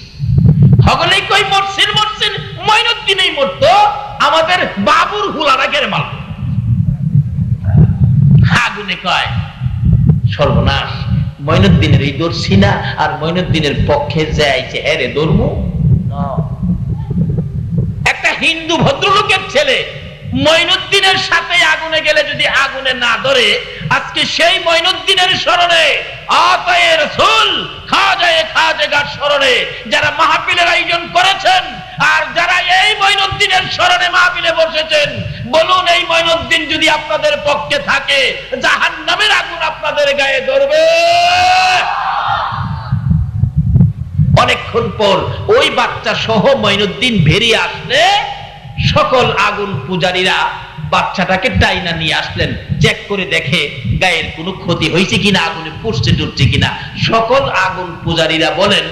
সকলেই কই, মরছেন মরছেন, মঈনুদ্দিনই মরতো, আমাদের বাবুর হুলারা গেরে মারল। আগুনে কয়, সর্বনাশ, মঈনুদ্দিনের এই দর্শি না, আর মঈনুদ্দিনের পক্ষে যে আইছে হেরে ধর্ম। একটা হিন্দু ভদ্রলোকের ছেলে মঈনুদ্দিনের সাথে আগুনে গেলে যদি আগুনে না ধরে, আজকে সেই মঈনুদ্দিনের স্মরণে আতায়ে রাসূল খাজেগার স্মরণে যারা মাহফিলের আয়োজন করেছেন, আর যারা এই মঈনুদ্দিনের স্মরণে মাহফিলে বসেছেন, বলুন, এই মঈনুদ্দিন যদি আপনাদের পক্ষে থাকে, জাহান্নামের আগুন আপনাদের গায়ে ধরবে। অনেকক্ষণ পর ওই বাচ্চা সহ মঈনুদ্দিন বেরিয়ে আসলে, সকল আগুন পূজারীরা বাচ্চাটাকে টাইনা নিয়ে আসলেন। চেক করে দেখে গায়ের কোনো ক্ষতি হয়েছে কিনা, আগুনে পুড়ছে টুটছে কিনা। সকল আগুন পূজারীরা বলেন,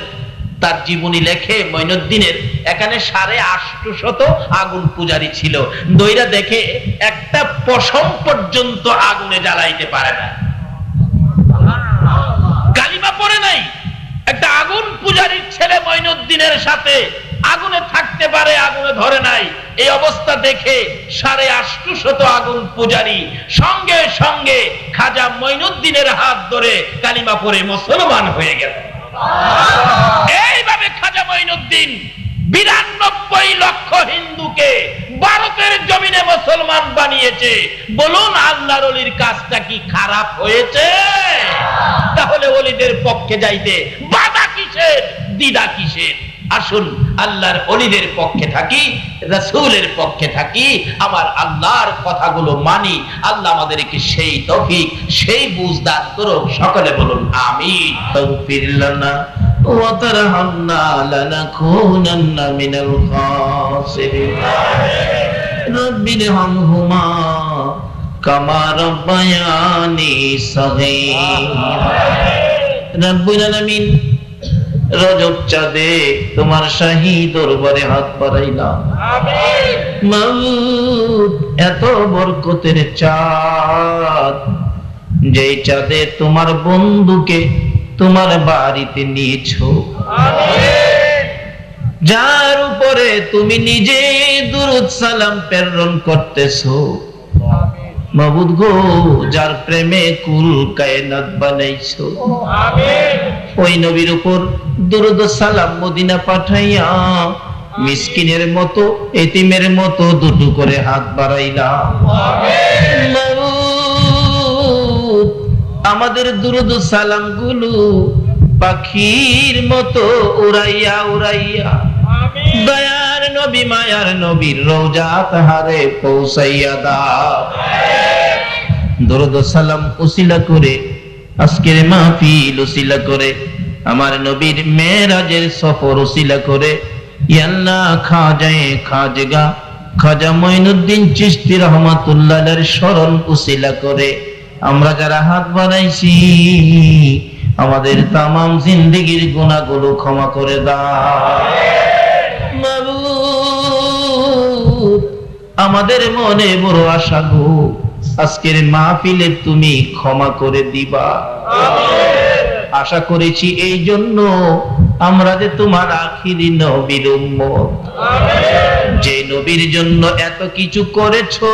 তার জীবনী লেখে, মঈনুদ্দিনের এখানে 850 আগুন পূজারী ছিল। দইরা দেখে একটা পশম পর্যন্ত আগুনে জ্বালাইতে পারে না, কালিমা পড়ে নাই। একটা আগুন পূজারীর ছেলে মঈনুদ্দিনের সাথে আগুনে থাকতে পারে, আগুনে ধরে নাই। এই অবস্থা দেখে 850 আগুন পূজারী সঙ্গে সঙ্গে খাজা মঈনুদ্দিনের হাত ধরে কালিমা পড়ে মুসলমান হয়ে গেল। এইভাবে খাজা মঈনুদ্দিন 92 লক্ষ হিন্দুকে ভারতের জমিনে মুসলমান বানিয়েছে। বলুন, আল্লাহর ওলির কাজটা কি খারাপ হয়েছে? তাহলে ওলিদের পক্ষে যাইতে বাধা কিসের, দ্বিধা কিসের? আসুন আল্লাহর ওলিদের পক্ষে থাকি, রাসূলের পক্ষে থাকি, আমার আল্লাহর কথাগুলো মানি। আল্লাহ আমাদেরকে সেই তৌফিক, সেই বুঝ দান করুন। সকলে বলুন আমিন। তাগফির লানা ওয়া তারহামনা লানাকুনান্না মিনাল খাসিরিন। রব্বির হামহুমা কামা রাব্বায়ানি সগীরা। রব্বুল আলামিন, রজব চাঁদে তোমার শাহী দরবারে হাত বাড়াইলাম। মাওলাদ, এত বরকতের চাঁদ, যেই চাঁদে তোমার বন্ধুকে তোমার বাড়িতে নিয়েছো, যার উপরে তুমি নিজে দুরূদ সালাম প্রেরণ করতেছো। মাবুদ গো, যার প্রেমে কুল কায়নাত বানাইছো, ওই নবীর উপর দুরূদ সালাম মদিনা পাঠাইয়া মিসকিনের মতো, এতিমের মতো দুটো করে হাত বাড়াইলাম। আমাদের দুরূদ সালাম গুলো পাখির মতো উড়াইয়া উড়াইয়া দয়ার নবী মায়ার নবীর রওজাত হারে পৌঁছাইয়া দাও। দরুদ ও সালাম উসিলা করে আজকের মাহফিল উসিলা করে আমার নবীর মেরাজের সফর উসিলা করে ইয়া আল্লাহ খাজা খাজা মঈনুদ্দিন চিশতি রহমাতুল্লাহ আলাইহির স্মরণ উসিলা করে আমরা যারা হাত বাড়াইছি আমাদের তামাম জিন্দেগীর গুনাহগুলো ক্ষমা করে দাও। মাবুদ আমাদের মনে বড় আশা গো, আজকের মাহফিলে তুমি ক্ষমা করে দিবা। আশা করেছি এই জন্য আমরা যে তোমার আখিরি নবীর উম্মত, যে নবীর জন্য এত কিছু করেছো,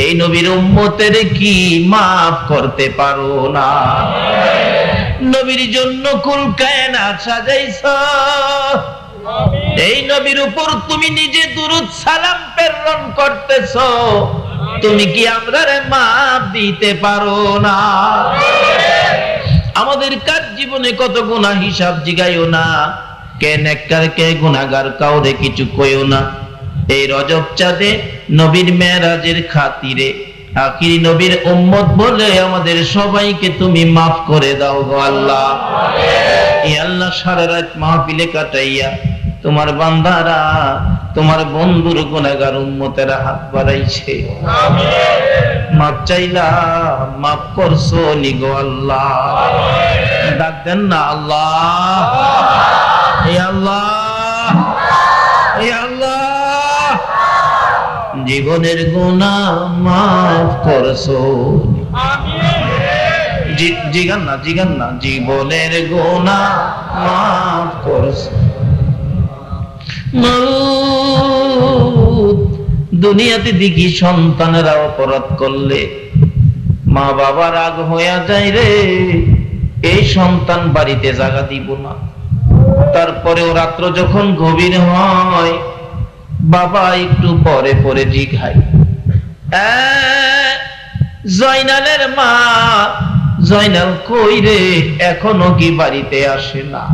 এই নবীর উম্মতের কি মাফ করতে পারো না? নবীর জন্য কুল কায়নাত সাজাইছো, এই নবীর উপর তুমি নিজে দুরূদ সালাম প্রেরণ করতেছো, তুমি কি আমরারে মাফ দিতে পারো না? আমাদের কার জীবনে কত গুনাহ হিসাব জিগাইও না, কে নেককার কে গুনাহগার কাউরে কিছু কইও না। এই রজব চাঁদে নবীর মেরাজের খাতিরে আখিরি নবীর উম্মত বলে আমাদের সবাইকে তুমি মাফ করে দাও গো আল্লাহ। এই আল্লাহ সারা রাত মাহফিলে কাটাইয়া তোমার বান্দারা তোমার বন্ধুর গুনাহগার উম্মতেরা হাত বাড়াইছে, মাফ চাইলা মাফ করছো নি গো আল্লাহ। ডাক দেন না আল্লাহ, এই আল্লাহ, এই আল্লাহ জীবনের গুনাহ মাফ করছো। জিগান না জীবনের গুনাহ মাফ করছো। দুনিয়াতে দেখি সন্তানেরা অপরাধ করলে মা বাবা রাগ হইয়া যায় রে, এই সন্তান বাড়িতে জায়গা দিব না। তারপরেও রাত্র যখন গভীর হয় বাবা একটু পরে পরে জিগায়, জয়নালের মা জয়নাল কই রে, এখনো কি বাড়িতে আসে না?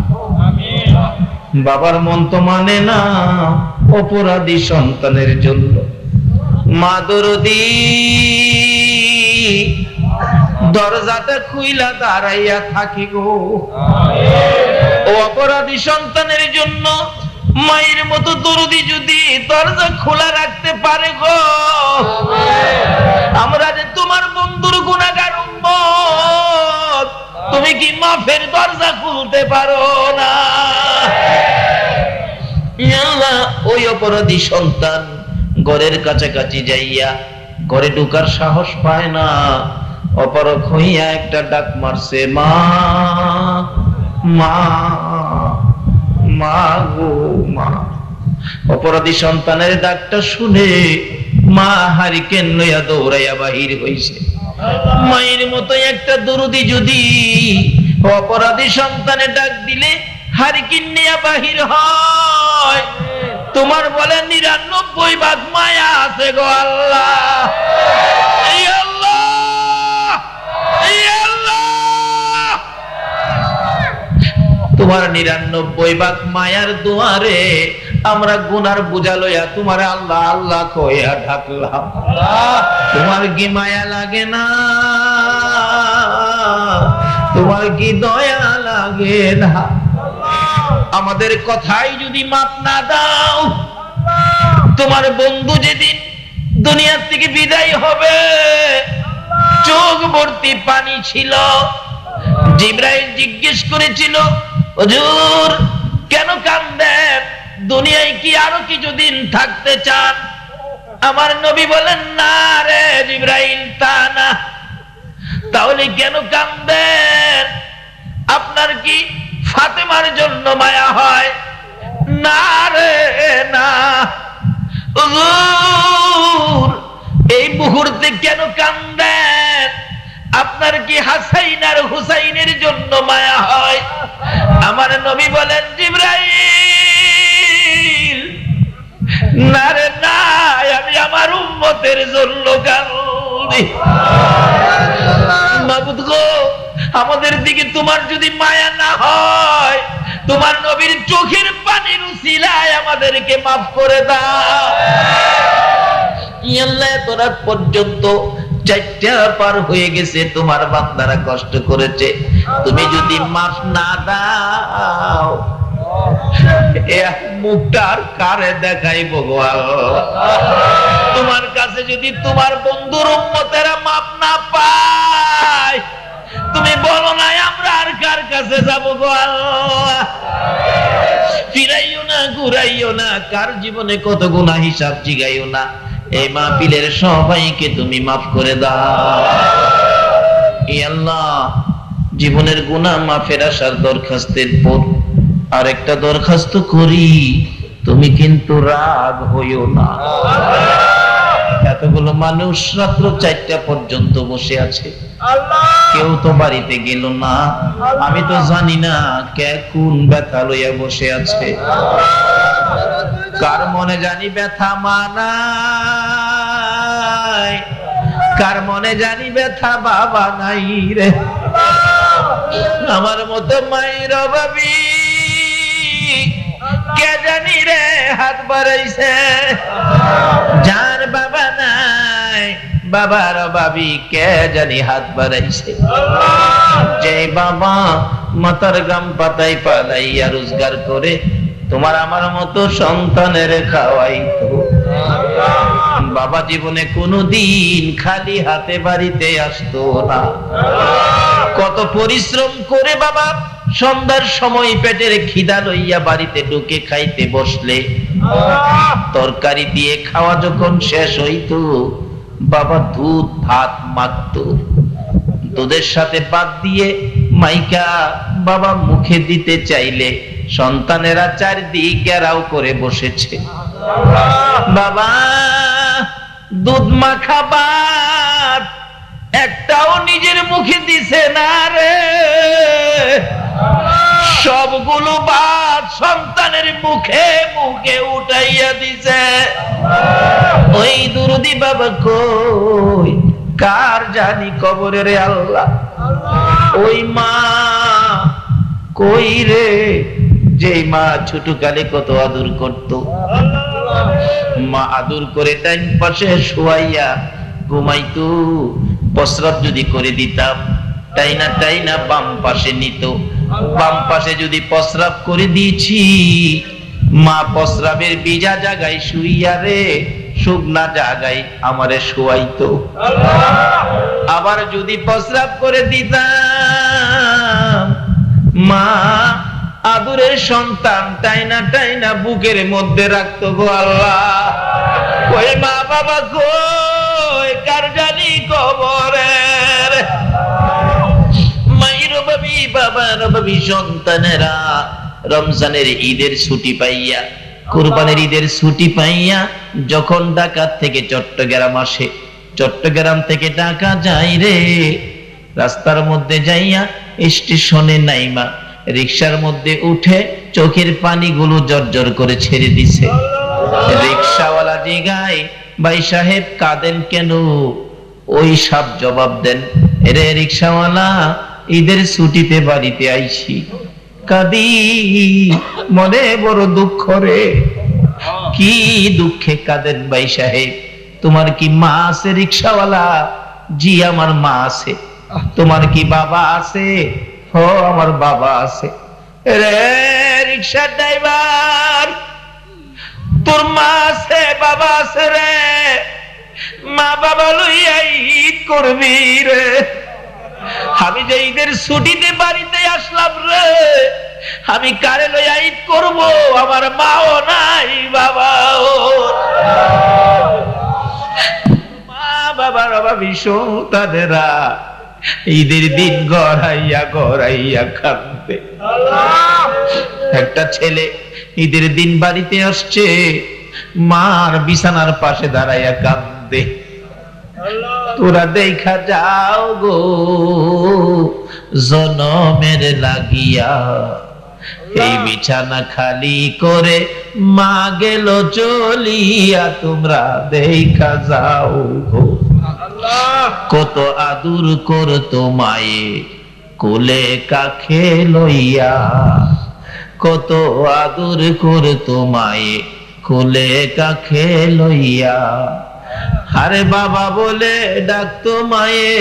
বাবার মন তো মানে না অপরাধী সন্তানের জন্য। মা দরদি দরজাটা খুইলা দাঁড়াইয়া থাকি গো, ও অপরাধী সন্তানের জন্য মায়ের মতো দরদি যদি দরজা খোলা রাখতে পারে গো, আমরা যে তোমার বন্ধুর গুনাহগার উম্মত, তুমি কি মাফের দরজা খুলতে পারো না? ওই অপরাধী সন্তান ঘরের কাছাকাছি যাইয়া ঘরে ঢুকার সাহস পায় না, অপরক হইয়া একটা ডাক মারছে, মা মা মা গো মা। অপরাধী সন্তানের ডাকটা শুনে মা হারিকেন লইয়া দৌড়াইয়া বাহির হইছে। মায়ের মতো একটা দরদি যদি অপরাধী সন্তানে ডাক দিলে হারিকেন নিয়া বাহির হয়, তোমার বলে ৯৯ মায়া আছে গো আল্লাহ। এই আল্লাহ, এই আল্লাহ তোমার ৯৯ মায়ার দুয়ারে আমরা গুনার বোঝা লইয়া তোমার আল্লাহ আল্লাহ কইয়া ডাকলাম, তোমার কি মায়া লাগে না? তোমার কি দয়া লাগে না? আমাদের কথাই যদি মাপ না দাও, তোমার বন্ধু যেদিন দুনিয়া থেকে বিদায় হবে চোখ ভর্তি পানি ছিল। জিবরাইল জিজ্ঞেস করেছিল, হুজুর কেন কাঁদেন? দুনিয়ায় কি আরো কিছুদিন থাকতে চান? আমার নবী বলেন, না রে জিবরাইল, তা না। তাহলে কেন কাঁদেন? আপনার কি ফাতেমার জন্য মায়া হয়? না রে না। হুজুর এই মুহূর্তে কেন কাঁদেন? আপনার কি হাসাইন আর হুসাইনের জন্য মায়া হয়? আমার নবী বলেন, জিবরাইল না রে না, আমি আমার উম্মতের জন্য কাঁদি। মাবুদ গো, আমাদের দিকে তোমার যদি মায়া না হয় তোমার নবীর চোখের পানির উসিলায় আমাদেরকে মাফ করে দাও। আল্লাহ এত রাত পর্যন্ত 4টা পার হয়ে গেছে, তোমার বান্দারা কষ্ট করেছে, তুমি যদি মাফ না দাও মুখটা আর কারে দেখাই ভগবান? তোমার কাছে যদি তোমার বন্ধুর উম্মতেরা মাফ না পায়, তুমি বলো না আমরা আর কার কাছে যাবো গো আল্লাহ? ফিরাইও না, ঘুরাইও না, কার জীবনে কত গুনাহ হিসাব জিগাইও না। এই মাহফিলের সবাইকে তুমি মাফ করে দাও। ই আল্লাহ, জীবনের গুনাহ মাফের আসার দরখাস্তের পর আরেকটা দরখাস্ত করি, তুমি কিন্তু রাগ হইও না। এতগুলো মানুষ রাত্র 4টা পর্যন্ত বসে আছে, কেউ তো বাড়িতে গেল না। আমি তো জানি না কে কোন ব্যথা লইয়া বসে আছে। কার মনে জানি ব্যথা মানাই, কার মনে জানি ব্যথা বাবা নাই রে। আমার মতো মায়ের অভাবী কে জানি রে হাত বাড়াইছে। যার বাবা নাই, বাবার অভাবী কে জানি হাত বাড়াইছে। যে বাবা মাথার গাম পাতায় পালাইয়া রোজগার করে তোমার আমার মতো সন্তানের খাওয়াইতো, বাবা জীবনে কোনোদিন খালি হাতে বাড়িতে আসতো না। কত পরিশ্রম করে বাবা সন্ধ্যার সময় পেটের খিদা লইয়া বাড়িতে ঢুকে খাইতে বসলে তরকারি দিয়ে খাওয়া যখন শেষ হইতো, বাবা দুধ ভাত মাখতো, দুধের সাথে ভাত দিয়ে মাইকা বাবা মুখে দিতে চাইলে সন্তানেরা চারদিক ঘেরাও করে বসেছে। বাবা দুধ মাখা ভাত একটাও নিজের মুখে দিছে না রে, সবগুলো ভাত সন্তানের মুখে মুখে উঠাইয়া দিছে। ওই দুরুদি বাবা কই, কার জানি কবরে রে আল্লাহ। ওই মা কই রে, যে মা ছোট কালে কত আদর করত। মা আদর করে ডাইন পাশে শোয়াইয়া ঘুমাইতো, প্রস্রাব যদি করে দিতাম টাইনা টাইনা বাম পাশে নিত। বাম পাশে যদি প্রস্রাব করে দিয়েছি, মা প্রস্রাবের ভিজা জায়গায় শুইয়া রে শুকনা জায়গায় আমারে শোয়াইতো। আবার যদি প্রস্রাব করে দিতাম, মা আদরের সন্তান টাইনা টাইনা বুকের মধ্যে রাখতো গো আল্লাহ। ওই মা বাবা কই, কার জানি কবরের। মায়ের অভাবী বাবার অভাবী সন্তানেরা রমজানের ঈদের ছুটি পাইয়া, কুরবানির ঈদের ছুটি পাইয়া যখন ঢাকা থেকে চট্টগ্রাম আসে, চট্টগ্রাম থেকে ঢাকা যাই রে, রাস্তার মধ্যে যাইয়া স্টেশনে নাইমা রিকশার মধ্যে উঠে চোখের পানিগুলো জর্জর করে ছেড়ে দিছে। রিকশাওয়ালা জিগায়, ভাই সাহেব কাঁদেন কেন? ওই সাপ জবাব দেন, রে রিকশাওয়ালা ঈদের ছুটিতে বাড়িতে আইছি, কাঁদি, মনে বড় দুঃখ রে। কি দুঃখে কাঁদেন ভাই সাহেব? তোমার কি মা আছে রিকশাওয়ালা? জি আমার মা আছে। তোমার কি বাবা আছে? ও আমার বাবা আছে। রে রিকশা ড্রাইভার, তোর মা আছে বাবা আছে রে, মা বাবা লইয়া ঈদ করবি রে। আমি যে ঈদের ছুটিতে বাড়িতে আসলাম রে, আমি কারে লইয়া ঈদ করব? আমার মাও নাই বাবাও। মা বাবার অভাবী সন্তানেরা ঈদের দিন গড়াইয়া গড়াইয়া কাঁদবে। একটা ছেলে ঈদের দিন বাড়িতে আসছে, মার বিছানার পাশে দাঁড়াইয়া কাঁদবে। তোরা দেখা যাও গো, জনমের লাগিয়া এই বিছানা খালি করে মা গেল চলিয়া, তোমরা দেখা যাও গো। কত আদর করতো মায়ে কোলে কাখে লইয়া, কত আদর করতো মায়ে কোলে কাখে লইয়া, আরে বাবা বলে ডাকতো মায়ে,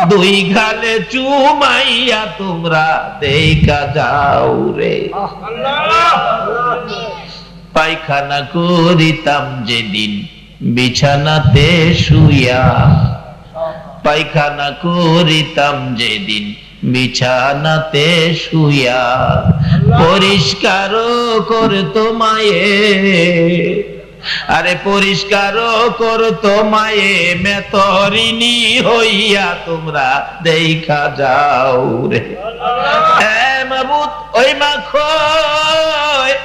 দুই গালে চুমাইয়া তোমরা দেখা যাও রে। পায়খানা করিতাম যেদিন বিছানাতে শুইয়া, পায়খানা করিতাম যেদিন বিছানাতে শুইয়া, পরিষ্কার করতো মায়ে, আরে পরিষ্কার করতো মায়ে, মেতরিনী হইয়া তোমরা দেখা যাও রে। মাবুদ ওই মা খয়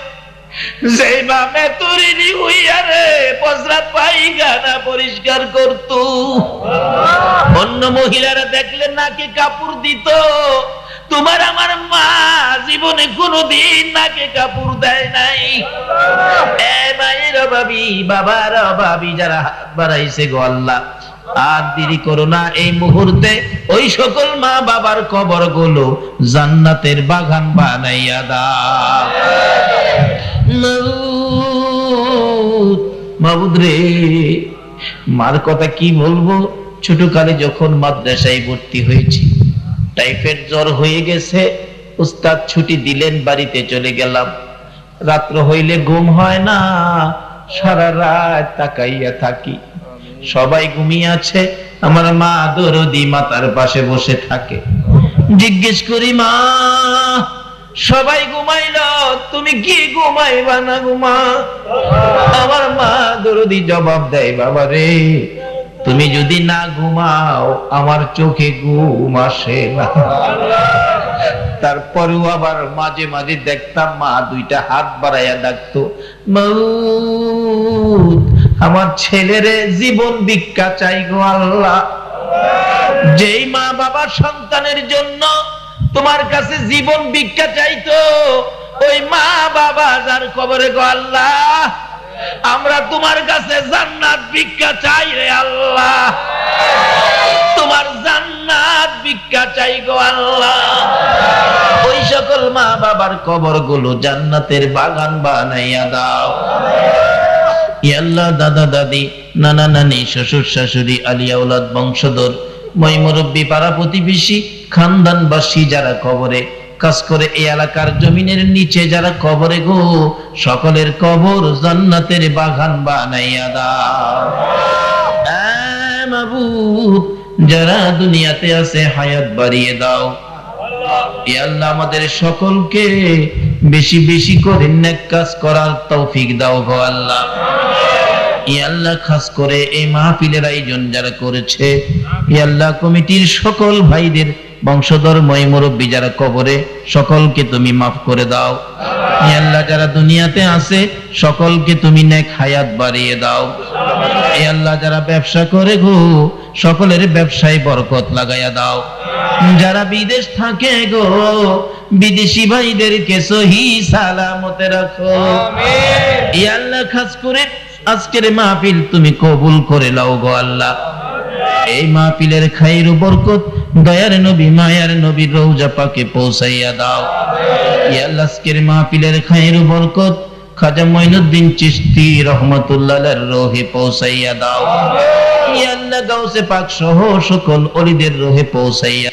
যেই মা মেতরিনী হইয়া রে পসরা পায়খানা পরিষ্কার করতো, অন্য মহিলারা দেখলে নাকে কাপড় দিত, তোমার আমার মা জীবনে কোনোদিন নাকে কাপড় দেয় নাই। মায়ের অভাবী বাবার অভাবী যারা হাত বাড়াইছে গো আল্লাহ, আর দেরি করো না, এই মুহূর্তে ওই সকল মা বাবার কবর গুলো জান্নাতের বাগান বানাইয়া দাও। মাবুদ রে, মার কথা কি বলবো, ছোটকালে যখন মাদ্রাসায় ভর্তি হয়েছি, টাইফয়েড জ্বর হয়ে গেছে, উস্তাদ ছুটি দিলেন, বাড়িতে চলে গেলাম। রাত্র হইলে ঘুম হয় না, সারা রাত তাকাইয়া থাকি, সবাই ঘুমিয়ে আছে, আমার মা দরদি মাতার পাশে বসে থাকে। জিজ্ঞেস করি, মা সবাই ঘুমাইল, তুমি কি ঘুমাইবা না ঘুমা? আমার মা দরদি জবাব দেয়, বাবা রে তুমি যদি না ঘুমাও আমার চোখে ঘুম আসে না। তারপরেও আবার মাঝে মাঝে দেখতাম মা দুইটা হাত বাড়াইয়া ডাকতো, মাউত আমার ছেলেরে জীবন ভিক্ষা চাই গো আল্লাহ। যেই মা বাবা সন্তানের জন্য তোমার কাছে জীবন ভিক্ষা চাইতো, ওই মা বাবা যার কবরে গো আল্লাহ, আমরা তোমার কাছে জান্নাত ভিক্ষা চাই রে আল্লাহ, তোমার জান্নাত ভিক্ষা চাই গো আল্লাহ। ওই সকল মা বাবার কবর গুলো জান্নাতের বাগান বানাইয়া দাও। ইয়া আল্লাহ, দাদা দাদি, নানা নানি, শ্বশুর শাশুড়ি, আলিয়া ওলাদ, বংশধর, মই মুরব্বী, পাড়া প্রতিবেশী, খানদানবাসী যারা কবরে কাজ করে, এই এলাকার জমিনের নিচে যারা কবরে গো, সকলের কবর জান্নাতের বাগান বানাইয়া দাও। মাবুদ যারা দুনিয়াতে আছে হায়াত বাড়িয়ে দাও। ইয়া আল্লাহ, আমাদের সকলকে বেশি বেশি করে নেক কাজ করার তৌফিক দাও গো আল্লাহ। ইয়া আল্লাহ, খাস করে এই মাহফিলের আয়োজন যারা করেছে, ইয়া আল্লাহ কমিটির সকল ভাইদের, বংশধর, মই মুরব্বী যারা কবরে, সকলকে তুমি মাফ করে দাও। ইয়া আল্লাহ, যারা দুনিয়াতে আছে সকলকে তুমি নেক হায়াত বাড়িয়ে দাও। ইয়া আল্লাহ, যারা ব্যবসা করে গো, সকলের ব্যবসায় বরকত লাগাইয়া দাও। যারা বিদেশ থাকে গো, বিদেশি ভাইদেরকে সহি সালামতে রাখো। ইয়া আল্লাহ, খাস করে আজকের মাহফিল তুমি কবুল করে নাও গো আল্লাহ। এই মাহফিলের খাইর বরকত দয়ার নবী মায়ার নবীর রওজা পাকে পৌঁছাইয়া দাও। ইয়া আল্লাহ, আজকের মাহফিলের খাইর বরকত খাজা মঈনুদ্দিন চিশতি রহমাতুল্লাহ আলাইহির রূহে পৌঁছাইয়া দাও। ইয়া আল্লাহ, গাউসে পাক সহ সকল ওলিদের রূহে পৌঁছাইয়া